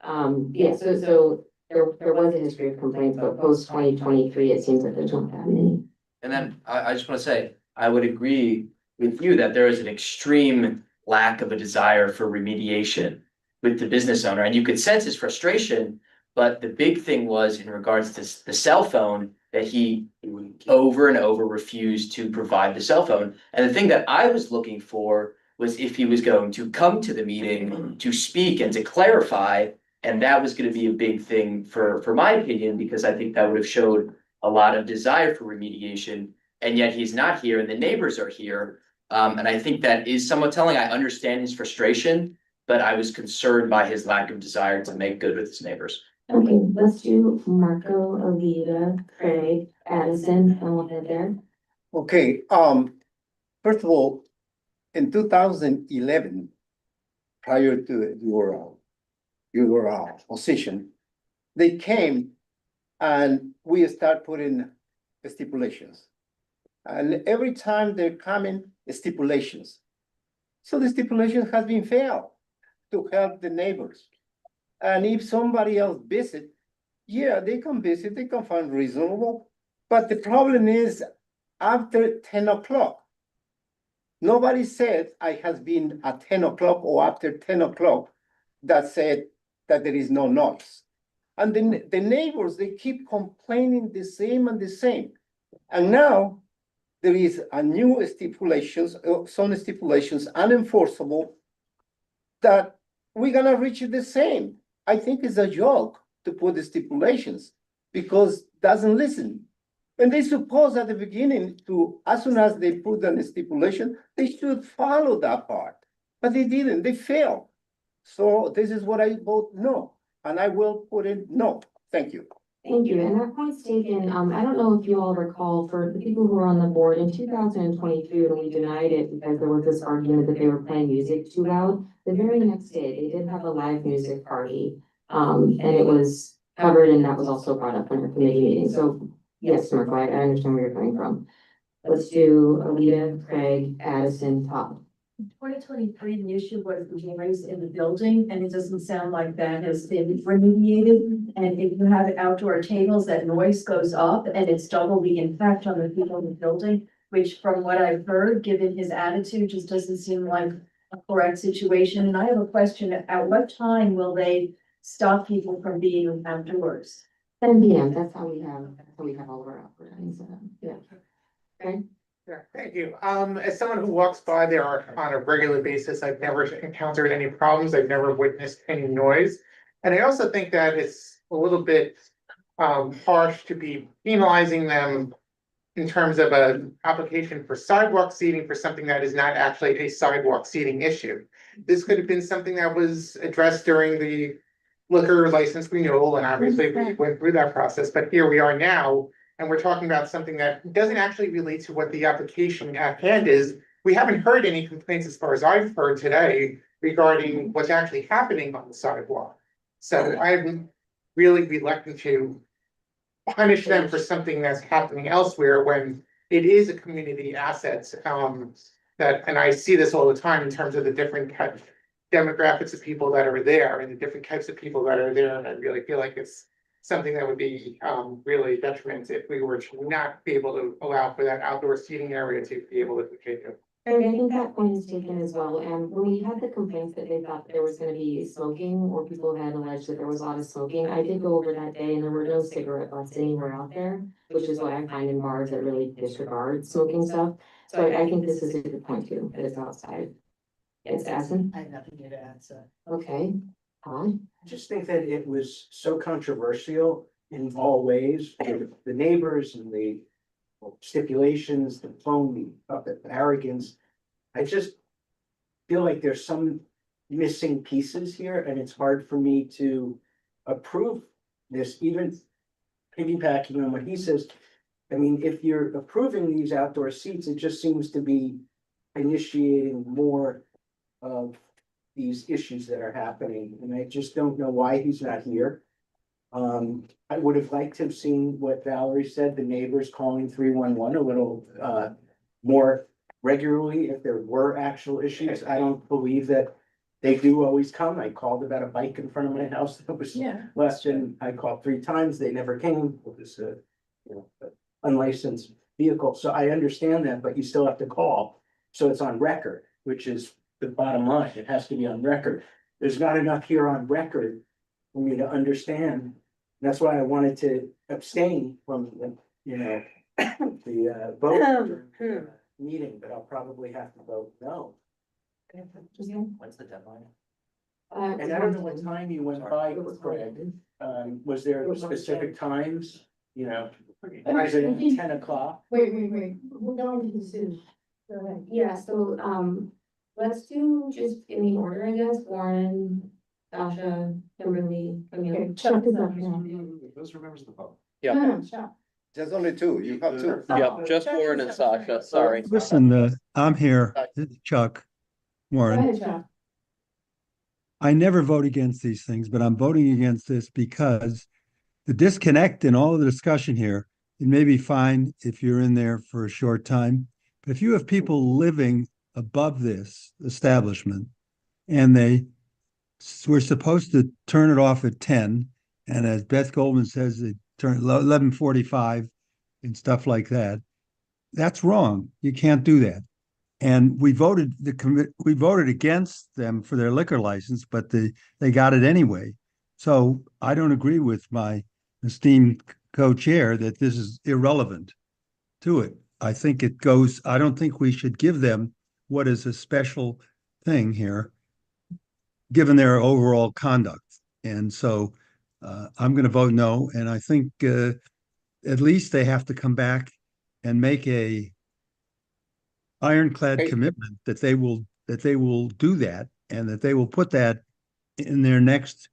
Yeah, so there was a history of complaints, but post 2023, it seems like there's not that many. And then I just want to say, I would agree with you that there is an extreme lack of a desire for remediation with the business owner, and you could sense his frustration. But the big thing was in regards to the cell phone, that he over and over refused to provide the cell phone. And the thing that I was looking for was if he was going to come to the meeting to speak and to clarify. And that was going to be a big thing for my opinion, because I think that would have showed a lot of desire for remediation. And yet he's not here and the neighbors are here. And I think that is somewhat telling. I understand his frustration, but I was concerned by his lack of desire to make good with his neighbors. Okay, let's do Marco, Alita, Craig, Addison, and we'll head there. Okay, first of all, in 2011, prior to your position, they came and we start putting stipulations. And every time they're coming, stipulations. So the stipulation has been failed to help the neighbors. And if somebody else visit, yeah, they can visit, they can find reasonable. But the problem is after 10 o'clock, nobody said I has been at 10 o'clock or after 10 o'clock that said that there is no noise. And then the neighbors, they keep complaining the same and the same. And now there is a new stipulations, some stipulations unenforceable that we're gonna reach the same. I think it's a joke to put the stipulations because doesn't listen. And they suppose at the beginning to, as soon as they put on the stipulation, they should follow that part, but they didn't, they failed. So this is what I vote no, and I will put in no. Thank you. Thank you, and that point's taken. I don't know if you all recall, for the people who were on the board in 2023, when we denied it because there was this argument that they were playing music too loud. The very next day, they did have a live music party, and it was covered, and that was also brought up in our committee meeting. So yes, Marco, I understand where you're coming from. Let's do Alita, Craig, Addison, Todd. In 2023, the issue was the noise in the building, and it doesn't sound like that has been remediated. And if you have outdoor tables, that noise goes up and it's double the impact on the people in the building, which from what I've heard, given his attitude, just doesn't seem like a correct situation. And I have a question, at what time will they stop people from being outdoors? 10 p.m. That's how we have all of our operating set up. Yeah. Okay. Sure, thank you. As someone who walks by there on a regular basis, I've never encountered any problems. I've never witnessed any noise. And I also think that it's a little bit harsh to be penalizing them in terms of an application for sidewalk seating for something that is not actually a sidewalk seating issue. This could have been something that was addressed during the liquor license renewal, and obviously we went through that process, but here we are now. And we're talking about something that doesn't actually relate to what the application at hand is. We haven't heard any complaints as far as I've heard today regarding what's actually happening on the sidewalk. So I'm really reluctant to punish them for something that's happening elsewhere when it is a community asset. And I see this all the time in terms of the different demographics of people that are there and the different types of people that are there. And I really feel like it's something that would be really detrimental if we were to not be able to allow for that outdoor seating area to be able to continue. Craig, I think that point is taken as well, and when we had the complaints that they thought there was gonna be smoking, or people had alleged that there was a lot of smoking, I did go over that day and there were no cigarette butts anywhere out there, which is what I find in bars that really disregard smoking stuff. So I think this is a good point too, that it's outside. Yes, Asin? I have nothing to add, so. Okay. Todd? I just think that it was so controversial in all ways, the neighbors and the stipulations, the phony, the arrogance. I just feel like there's some missing pieces here, and it's hard for me to approve this, even piggybacking on what he says. I mean, if you're approving these outdoor seats, it just seems to be initiating more of these issues that are happening, and I just don't know why he's not here. I would have liked to have seen what Valerie said, the neighbors calling 311 a little more regularly if there were actual issues. I don't believe that they do always come. I called about a bike in front of my house that was less than, I called 3 times, they never came. It was a, unlicensed vehicle, so I understand that, but you still have to call. So it's on record, which is the bottom line. It has to be on record. There's not enough here on record for me to understand. That's why I wanted to abstain from the, the vote during the meeting, but I'll probably have to vote no. When's the deadline? And I don't know what time you went by, Craig. Was there specific times, is it 10 o'clock? Wait, we're going to the Zoom. Go ahead. Yeah, so, let's do just in the order, I guess, Warren, Sasha, Kimberly, Camille. Okay, Chuck is up now. Those are members of the public. Yeah, No, Chuck. There's only 2, you have 2. yeah, just Warren and Sasha, sorry. Listen, I'm here, this is Chuck Go Warren. ahead, Chuck. I never vote against these things, but I'm voting against this because the disconnect in all of the discussion here, it may be fine if you're in there for a short time, but if you have people living above this establishment and we're supposed to turn it off at 10, and as Beth Goldman says, they turn 11:45 and stuff like that. That's wrong. You can't do that. And we voted against them for their liquor license, but they got it anyway. So I don't agree with my esteemed co-chair that this is irrelevant to it. I don't think we should give them what is a special thing here, given their overall conduct. And so I'm going to vote no. And I think at least they have to come back and make a ironclad commitment that they will do that, and that they will put that in their next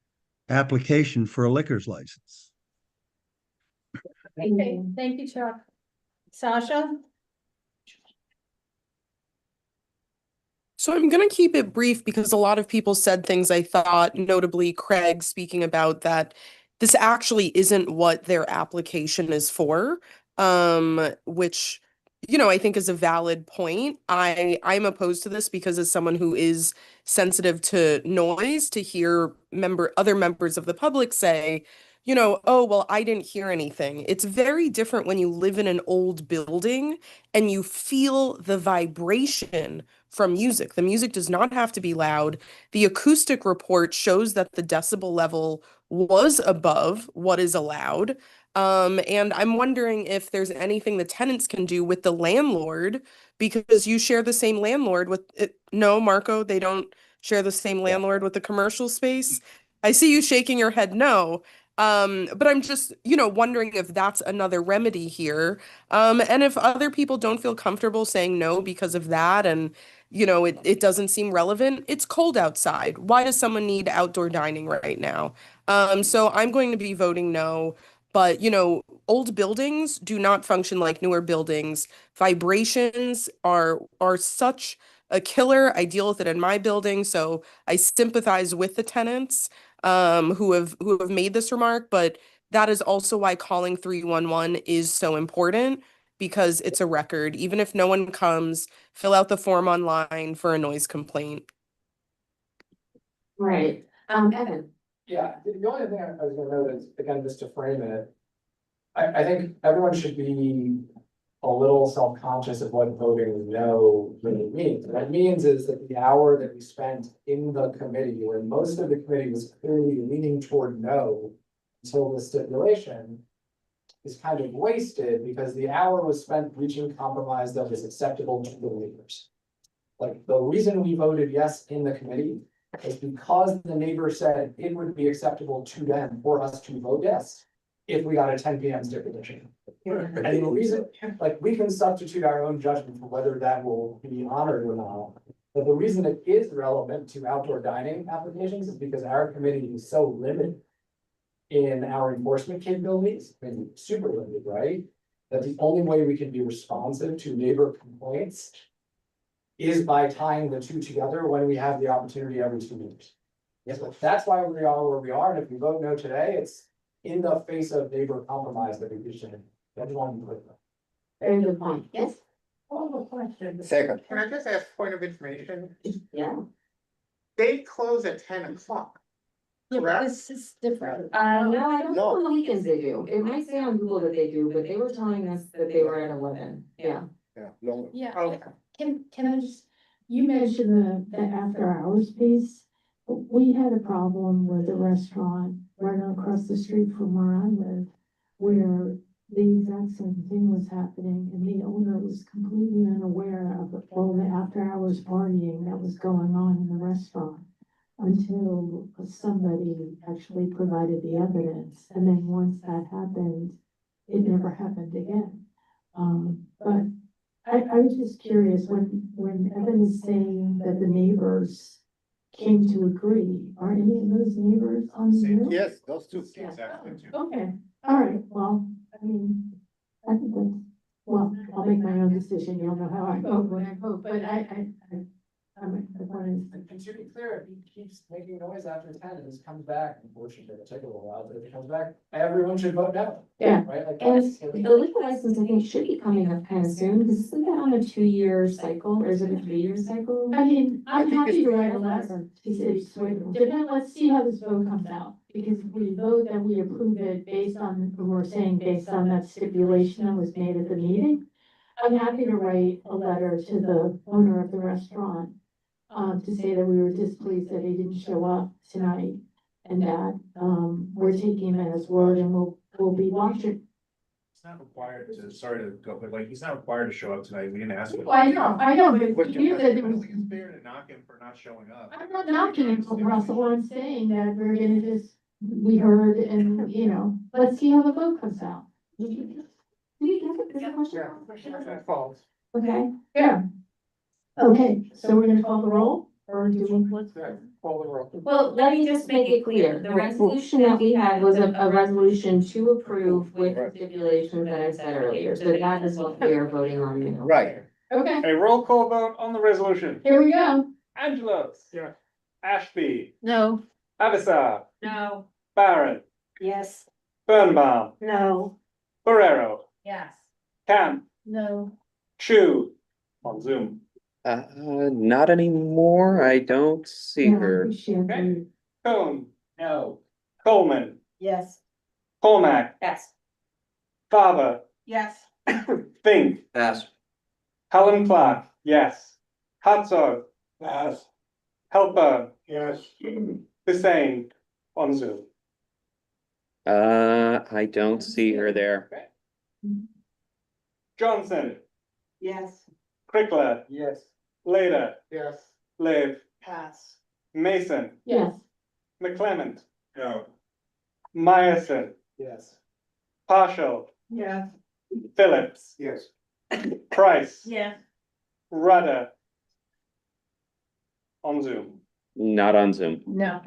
application for a liquor's license. Okay, thank you, Chuck. Sasha? So I'm going to keep it brief because a lot of people said things I thought, notably Craig speaking about that this actually isn't what their application is for, which, I think is a valid point. I'm opposed to this because as someone who is sensitive to noise, to hear other members of the public say, oh, well, I didn't hear anything. It's very different when you live in an old building and you feel the vibration from music. The music does not have to be loud. The acoustic report shows that the decibel level was above what is allowed. And I'm wondering if there's anything the tenants can do with the landlord, because you share the same landlord with it. No, Marco, they don't share the same landlord with the commercial space. I see you shaking your head no. But I'm just, wondering if that's another remedy here. And if other people don't feel comfortable saying no because of that, and, it doesn't seem relevant, it's cold outside. Why does someone need outdoor dining right now? So I'm going to be voting no. But, old buildings do not function like newer buildings. Vibrations are such a killer. I deal with it in my building, so I sympathize with the tenants who have made this remark, but that is also why calling 311 is so important, because it's a record. Even if no one comes, fill out the form online for a noise complaint. Right. Evan. Yeah, the only thing I was gonna note is, again, just to frame it, I think everyone should be a little self-conscious of what voting no really means. What it means is that the hour that we spent in the committee, where most of the committee was clearly leaning toward no until the stipulation, is kind of wasted because the hour was spent reaching compromise that was acceptable to the neighbors. Like, the reason we voted yes in the committee is because the neighbor said it would be acceptable to them for us to vote yes if we got a 10 PM stipulation. And the reason, like, we can substitute our own judgment for whether that will be honored or not. But the reason it is relevant to outdoor dining applications is because our committee is so limited in our enforcement capabilities, and super limited, right? That the only way we can be responsive to neighbor complaints is by tying the two together when we have the opportunity every 2 years. Yes, but that's why we are where we are, and if we vote no today, it's in the face of neighbor compromise that we should. Everyone. Very good point. Yes? I have a question. Second. Can I just ask point of information? Yeah. They close at 10 o'clock. Correct? This is different. No, I don't know No. on the weekends they do. It might say on Google that they do, but they were telling us that they were at 11. Yeah. Yeah, long. Yeah, Oh. can I just, you mentioned the after hours piece. We had a problem with a restaurant right across the street from where I live, where the exact same thing was happening and the owner was completely unaware of all the after hours partying that was going on in the restaurant until somebody actually provided the evidence. And then once that happened, it never happened again. But I was just curious, when Evan is saying that the neighbors came to agree, are any of those neighbors on Zoom? Yes, those two. Okay, all right, well, I mean, I think that's, well, I'll make my own decision, you'll know how I vote when I vote, but I wanted to. And to be clear, if he keeps making noise after 10 and this comes back, unfortunately, it'll take a little while, but if it comes back, everyone should vote no. Yeah. Right? Like, And that's- the liquor license, I think, should be coming up kind of soon, because isn't that on a 2-year cycle, or is it a 3-year cycle? I mean, I'm think happy it's- to write a letter to City Sweden. Let's see how this vote comes out, because if we vote that we approve it based on, we're saying based on that stipulation that was made at the meeting. I'm happy to write a letter to the owner of the restaurant, to say that we were displeased that he didn't show up tonight. And that, we're taking him at his word and we'll be watching. He's not required to, sorry to go, but like, he's not required to show up tonight, we didn't ask him. Well, I know, but you said I there don't was. think it's fair to knock him for not showing up. I'm not knocking him, Russell, I'm saying that we're gonna just, we heard and, you know, let's see how the vote comes out. Did you get a question? That falls. Okay, yeah. Okay, so we're gonna call the roll, or do we? Call the roll. Well, let me just make it clear, the resolution that we had was a resolution to approve with the stipulations that I said earlier, so that is what we are voting on now. Right. Okay, A roll call vote on the resolution. here we go. Angelos. Yeah. Ashby. No. Avisa. No. Barron. Yes. Birnbaum. No. Barrero. Yes. Camp. No. Chu. On Zoom. Not anymore. I don't see Yeah, her. she agreed. Cohn. No. Coleman. Yes. Cormac. Yes. Faber. Yes. Fink. Pass. Helen Clark. Yes. Herzog. Pass. Helper. Yes. Hussein. On Zoom. I don't see her there. Johnson. Yes. Crickler. Yes. Later. Yes. Liv. Pass. Mason. Yes, McClement. No. Meyerson. Yes. Partial. Yes. Phillips. Yes. Price. Yes. Rudder. On Zoom. Not on Zoom. No.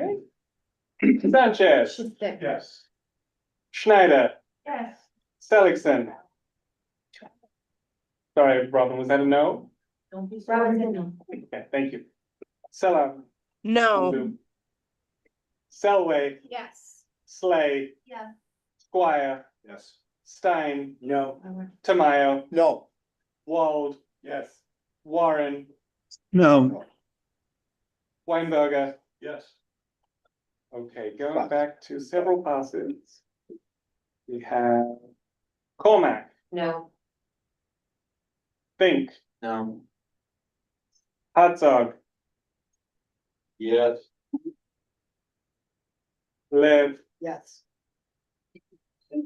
Sanchez. She's thick. Yes. Schneider. Yes. Seligson. Sorry, Robin, was that a no? Don't be. Okay, thank you. Sella. On No. Zoom. Selway. Yes. Slay. Yeah. Squire. Yes. Stein. No. Tamayo. No. Wald. Yes. Warren. No, Weinberger. Yes. Okay, going back to several passes. We have Cormac. No. Fink, No. Herzog, Yes. Lev, Yes. I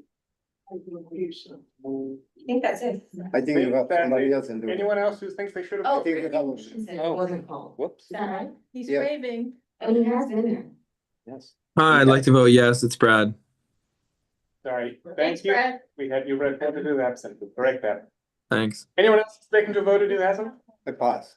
think that's it. I think you have somebody else in the. anyone else who thinks they should have? Oh, think we have a- it Oh. wasn't called. Whoops, Is that right? He's Yeah. waving. Oh, he has been there. yes, Hi, I'd like to vote yes. It's Brad. sorry, Thanks, thank you. Brad. We had you read voted who absent, correct that. Thanks. Anyone else speaking to voted who hasn't? I pass.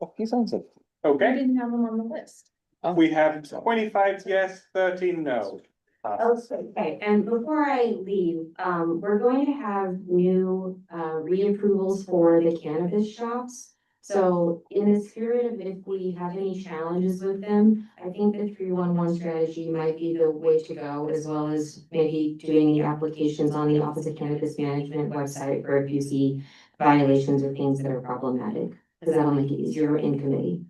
Oh, he's on it. We Okay, didn't have him on the list. we have 25 yes, 13 no. Okay, and before I leave, we're going to have new, reapprovals for the cannabis shops. So in the spirit of if we have any challenges with them, I think the 311 strategy might be the way to go, as well as maybe doing the applications on the Office of Cannabis Management website for if you see violations or things that are problematic, because that'll make it easier in committee.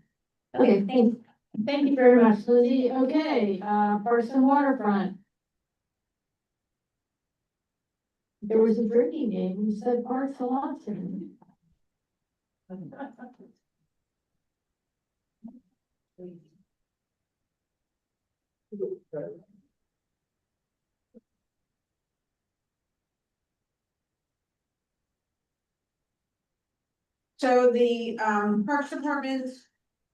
Okay, thanks. Thank you very much, Lizzie. Okay, Parks and Waterfront. There was a drinking game, who said Parks a lot today. So the Parks Department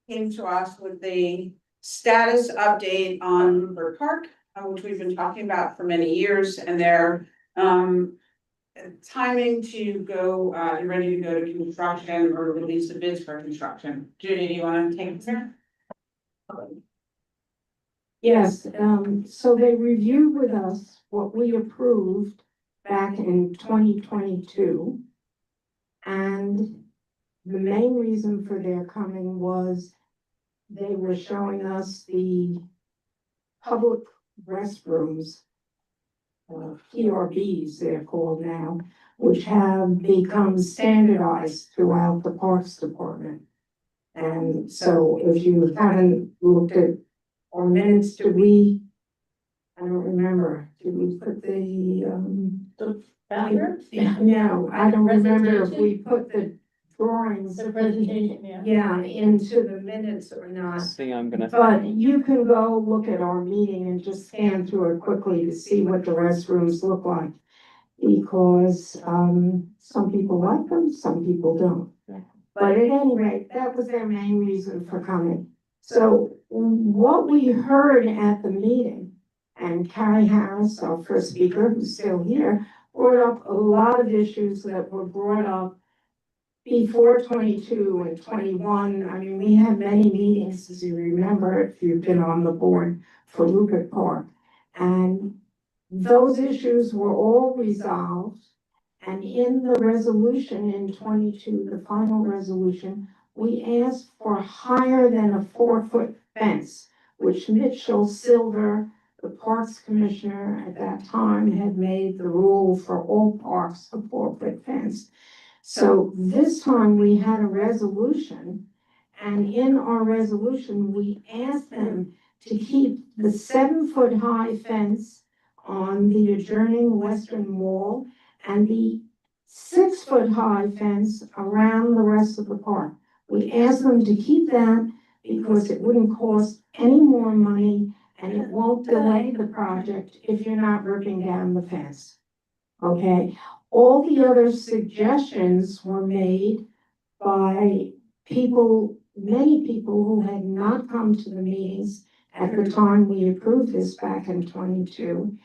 came to us with the status update on Bird Park, which we've been talking about for many years, and their timing to go, ready to go to construction or release the bids for construction. Judy, do you wanna take it there? Yes, so they reviewed with us what we approved back in 2022. And the main reason for their coming was they were showing us the public restrooms, PRBs they're called now, which have become standardized throughout the Parks Department. And so if you haven't looked at our minutes, I don't remember, did we put the Bathrooms? no, I don't remember if we put the drawings. The presentation, yeah. Yeah, into the minutes or not. See, I'm gonna. But you can go look at our meeting and just scan through it quickly to see what the restrooms look like. Because, some people like them, some people don't. But at any rate, that was their main reason for coming. So what we heard at the meeting, and Carrie Harris, our first speaker, who's still here, brought up a lot of issues that were brought up before 22 and 21. I mean, we had many meetings, as you remember, if you've been on the board for Rupert Park. And those issues were all resolved. And in the resolution in 22, the final resolution, we asked for higher than a 4-foot fence, which Mitchell Silver, the Parks Commissioner at that time, had made the rule for all parks, a 4-foot fence. So this time we had a resolution, and in our resolution, we asked them to keep the 7-foot high fence on the adjoining western wall and the 6-foot high fence around the rest of the park. We asked them to keep that because it wouldn't cost any more money and it won't delay the project if you're not ripping down the fence. Okay, all the other suggestions were made by people, many people who had not come to the meetings at the time we approved this back in 22.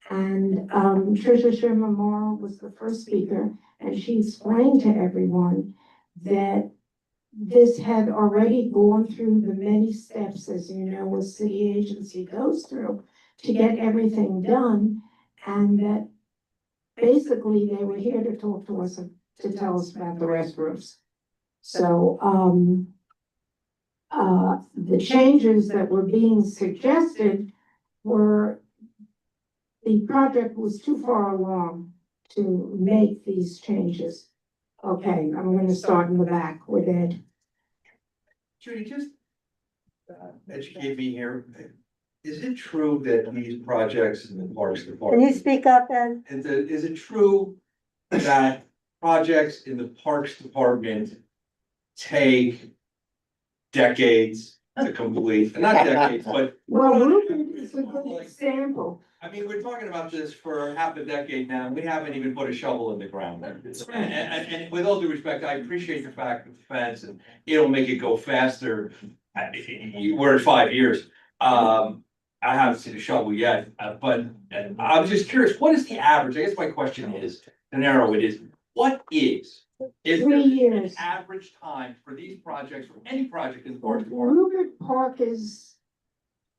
And Tricia Sherman Morrow was the first speaker, and she explained to everyone that this had already gone through the many steps, as you know, a city agency goes through to get everything done, and that basically they were here to talk to us, to tell us about the restrooms. So, the changes that were being suggested were, the project was too far along to make these changes. Okay, I'm gonna start in the back with Ed. Judy, just educate me here. Is it true that these projects in the Parks Department? Can you speak up, Ed? Is it true that projects in the Parks Department take decades to complete, not decades, but. Well, Rupert is a good example. I mean, we're talking about this for half a decade now, and we haven't even put a shovel in the ground. And with all due respect, I appreciate the fact that the fence and it'll make it go faster. We're at 5 years. I haven't seen a shovel yet, but I was just curious, what is the average? I guess my question is, to narrow it is, what is 3 there an years. average time for these projects, for any project in the Parks Department?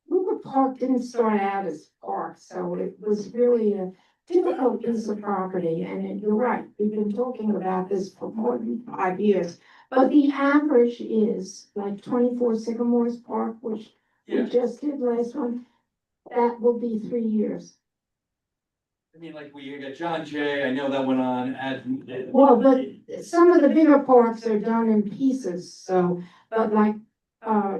Rupert Park didn't start out as park, so it was really a difficult piece of property, and you're right, we've been talking about this for more than 5 years. But the average is like 24 Sycamores Park, which we just did last one, that will be 3 years. I mean, like, we got John Jay, I know that went on at. Well, but some of the bigger parks are done in pieces, so, but like,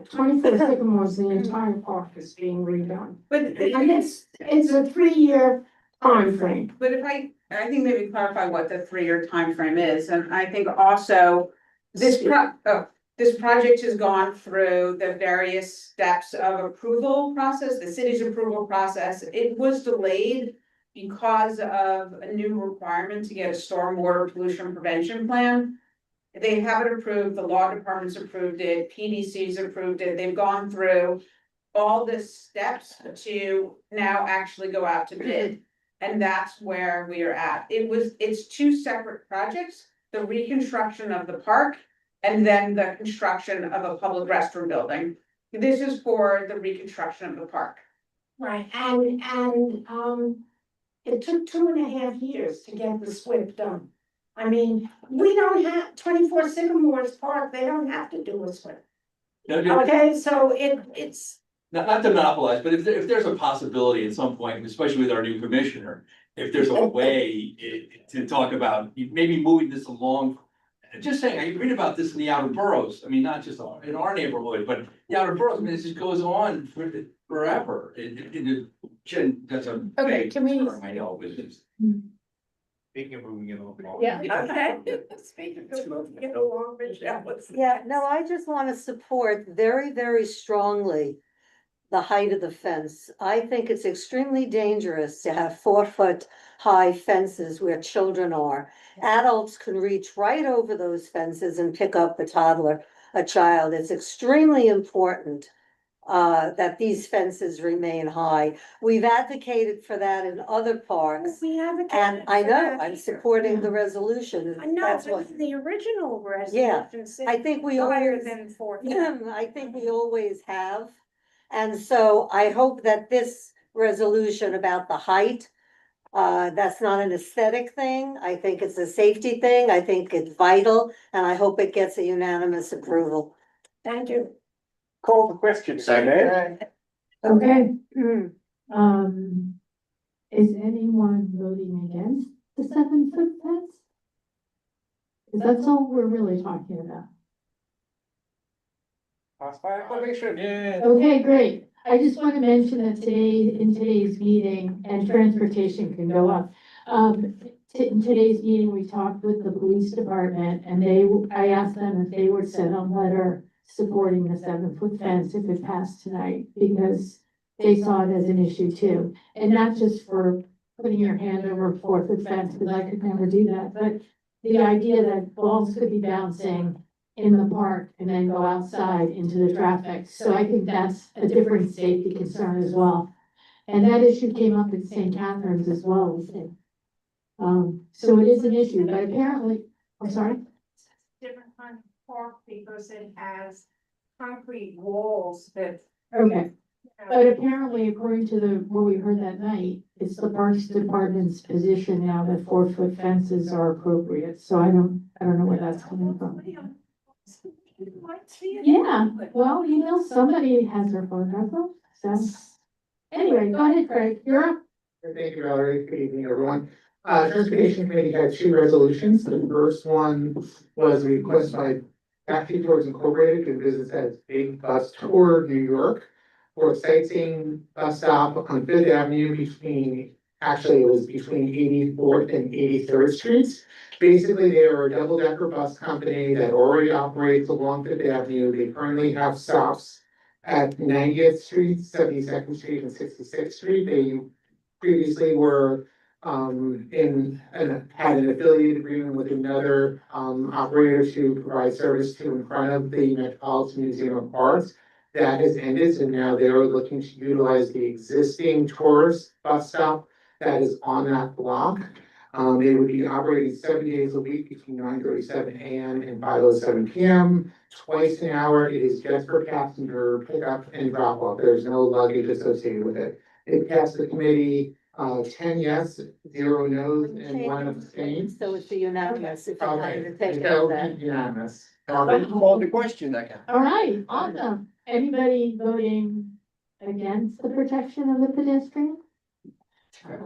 24 Sycamores, the entire park is being redone. But And it's a 3-year time frame. But if I think maybe clarify what the 3-year time frame is, and I think also this project has gone through the various steps of approval process, the city's approval process. It was delayed because of a new requirement to get a stormwater pollution prevention plan. They have it approved, the law department's approved it, PDC's approved it, they've gone through all the steps to now actually go out to bid. And that's where we are at. It's 2 separate projects, the reconstruction of the park and then the construction of a public restroom building. This is for the reconstruction of the park. Right, and it took 2.5 years to get the SWIP done. I mean, we don't have 24 Sycamores Park, they don't have to do a SWIP. Okay, so it's. Not to monopolize, but if there's a possibility at some point, especially with our new commissioner, if there's a way to talk about maybe moving this along. Just saying, I read about this in the outer boroughs, I mean, not just in our neighborhood, but the outer boroughs, I mean, this just goes on forever. That's a. Okay, can we? I know, but it's. Speaking of moving it along. Yeah, okay. Speaking of moving it along, Michelle, what's Yeah, no, I just want to support very, very strongly the height of the fence. I think it's extremely dangerous to have 4-foot high fences where children are. Adults can reach right over those fences and pick up a child. It's extremely important that these fences remain high. We've advocated for that in other parks. We have a. And I know, I'm supporting the resolution. I know, That's but what, the original yeah, resolution said I think we higher always, than 4 feet. I think we always have. And so I hope that this resolution about the height, that's not an aesthetic thing. I think it's a safety thing. I think it's vital, and I hope it gets a unanimous approval. Thank you. Call the question. Second. Okay. Is anyone voting against the 7-foot fence? Because that's all we're really talking about. Pass by acclamation, yeah. Okay, great. I just want to mention that in today's meeting, and transportation can go up. In today's meeting, we talked with the police department, and I asked them if they would send a letter supporting the 7-foot fence if it passed tonight, because they saw it as an issue too. And not just for putting your hand over a 4-foot fence, because I could never do that, but the idea that balls could be bouncing in the park and then go outside into the traffic. So I think that's a different safety concern as well. And that issue came up at St. Catherine's as well, I think. So it is an issue, but apparently, I'm sorry? Different kind of park because it has concrete walls that. Okay. But apparently, according to what we heard that night, it's the Parks Department's position now that 4-foot fences are appropriate. So I don't know where that's coming from. Yeah, well, somebody has their photograph, so. Anyway, go ahead, Craig, you're up. Thank you, Valerie. Good evening, everyone. Transportation Committee had 2 resolutions. The first one was a request by Backseat Tours Incorporated to visit as Big Bus Tour New York for a sightseeing bus stop on 5th Avenue between actually, it was between 84th and 83rd Streets. Basically, they are a double-decker bus company that already operates along Fifth Avenue. They currently have stops at 90th Street, 72nd Street, and 66th Street. They previously were had an affiliate agreement with another operator to provide service to in front of the Metropolitan Museum of Arts. That has ended, so now they're looking to utilize the existing tourist bus stop that is on that block. They would be operating 7 days a week between 9:37 AM and 5:07 PM, twice an hour. It is just for passenger pickup and drop off. There's no luggage associated with it. It passed the committee, 10 yes, 0 no's, and 1 abstain. So it's a unanimous, if you wanted Okay, to take so care of that. unanimous. Call the question. All right, awesome. Anybody voting against the protection of the pedestrian?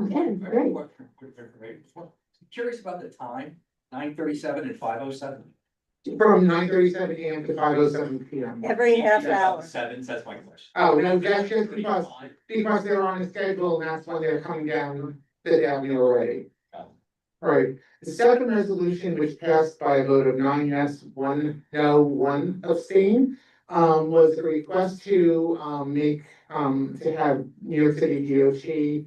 Okay, great. Curious about the time, 9:37 and 5:07. From 9:37 AM to 5:07 PM. Every half hour. Seven, that's my question. Oh, no, that's just because they're on a schedule and that's when they're coming down Fifth Avenue already. Right, the second resolution, which passed by a vote of 9 yes, 1 no, 1 abstain, was a request to, to have New York City DOT,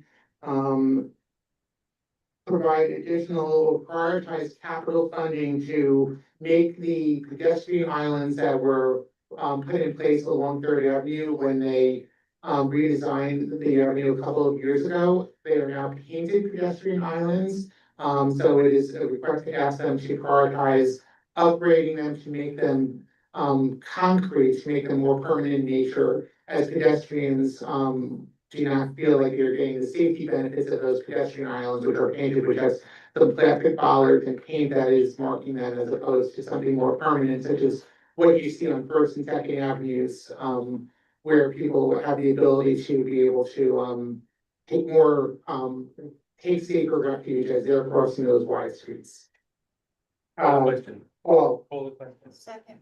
provide additional or prioritize capital funding to make the pedestrian islands that were put in place along Third Avenue when they redesigned the avenue a couple of years ago. They are now painted pedestrian islands. So it is a request to ask them to prioritize upgrading them to make them concrete, to make them more permanent in nature, as pedestrians do not feel like you're getting the safety benefits of those pedestrian islands, which are painted with just the plastic bollards and paint that is marking them, as opposed to something more permanent, such as what you see on First and Second Avenues, where people have the ability to be able to take more, take safer refuge as they're crossing those wide streets. Question. Oh, Second.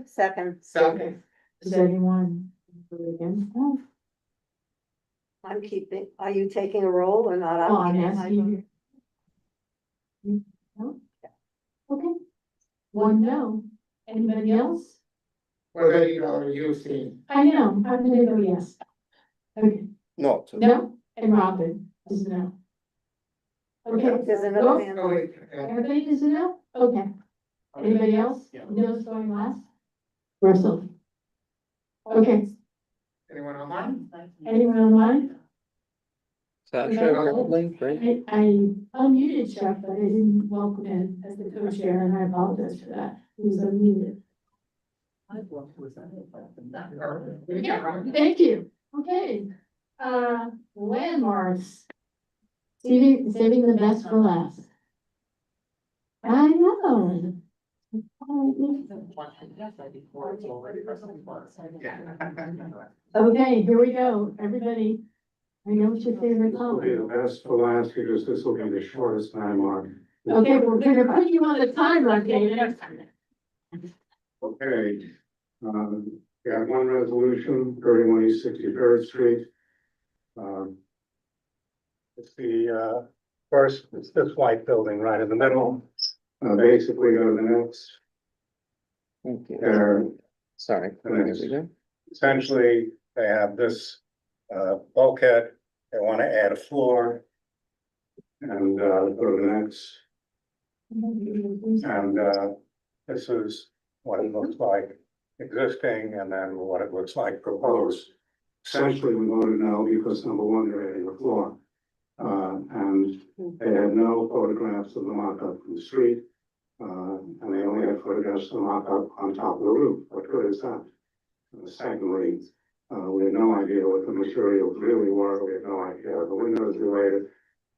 Second. second, Does anyone vote against that? I'm keeping, are you taking a roll or not? Oh, I'm keeping my asking you. No? Okay. 1 no. Anybody else? what about you, are you seeing? I know, I'm gonna go yes. Okay, No. So no, and Robin is no. Okay. There's another Go. hand. Oh, wait, Everybody is a no? Okay. Anybody else? Yeah. No's going last? Russell. Okay, anyone online? anyone online? Is that Okay. show currently, right? I unmuted Chuck, but I didn't welcome him as the co-chair, and I apologize for that. He was unmuted. Yeah, thank you. Okay. Landmarks. Saving the best for last. I know. Okay, here we go, everybody. I know what's your favorite Will be color. the best for last because this will be the shortest landmark. Okay, we're gonna put you on the timer, David. Okay. We have one resolution, 31 East 63rd Street. It's the first, it's this white building right in the middle. Basically, go to the next. Thank you. There, Sorry. There we go. essentially, they have this bulkhead, they want to add a floor. And go to the next, and this is what it looks like existing, and then what it looks like proposed. Essentially, we voted no because number one, they're adding a floor. And they had no photographs of the mock-up from the street. And they only had photographs of the mock-up on top of the roof. What good is that? Secondly, we had no idea what the materials really were. We had no idea what the windows related.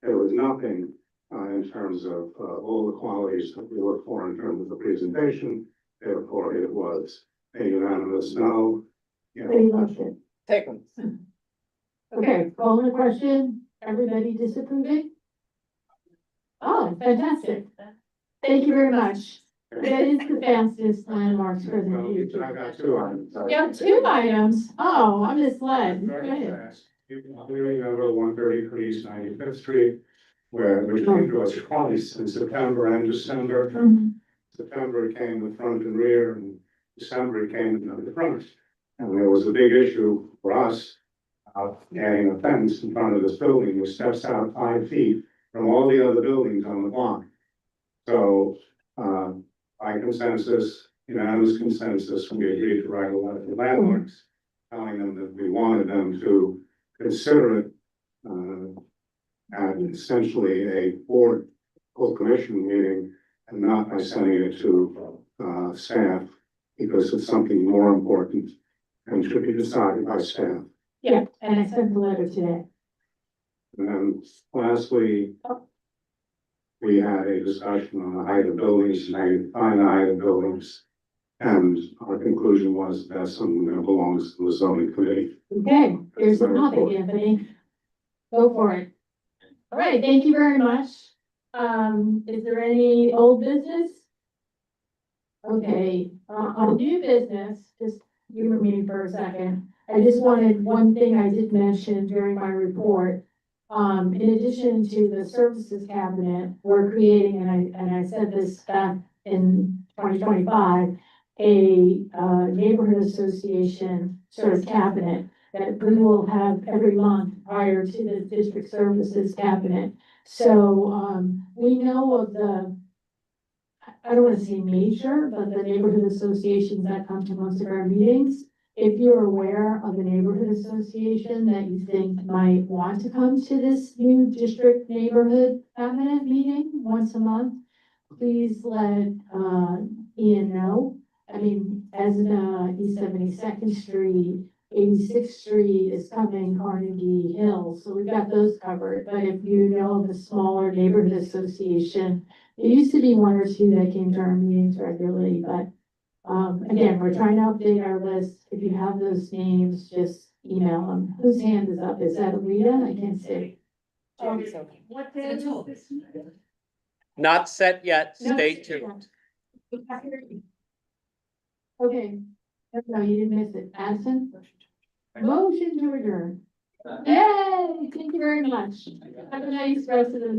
There was nothing in terms of all the qualities that we look for in terms of the presentation. Therefore, it was a unanimous no. They loved it. Take them. Okay, calling the question, everybody disapproving? Oh, fantastic. Thank you very much. That is the fastest landmarks I presentation. got two items. You have 2 items. Oh, I'm misled. Go ahead. I remember 133 East 95th Street, where we came to us twice in September and December. September it came the front and rear, and December it came the front. And there was a big issue for us of adding a fence in front of this building, which steps out 5 feet from all the other buildings on the block. So, by consensus, unanimous consensus, we agreed to write a letter to landlords, telling them that we wanted them to consider it, at essentially a board full commission meeting, and not by sending it to, staff, because it's something more important and should be decided by staff. Yeah, and I sent the letter today. And then lastly, we had a discussion on the height of buildings, and I define the height of buildings. And our conclusion was that's something that belongs to the zoning committee. Okay, here's the topic, Anthony. Go for it. All right, thank you very much. Is there any old business? Okay, on new business, just humor me for a second. I just wanted one thing I did mention during my report. In addition to the services cabinet, we're creating, and I said this back in 2025, a neighborhood association sort of cabinet that we will have every month prior to the district services cabinet. So, we know of I don't want to say major, but the neighborhood associations that come to most of our meetings. If you're aware of a neighborhood association that you think might want to come to this new district neighborhood cabinet meeting once a month, please let Ian know. I mean, as East 72nd Street, 86th Street is coming, Carnegie Hill, so we've got those covered. But if you know of a smaller neighborhood association, there used to be 1 or 2 that came to our meetings regularly, but again, we're trying to update our list. If you have those names, just email them. Whose hand is up? Is that Rita? I can't see. What day? Not set yet, No. stay tuned. Okay, no, you didn't miss it. Addison? Motion to adjourn. Yay, thank you very much. Have a nice rest of the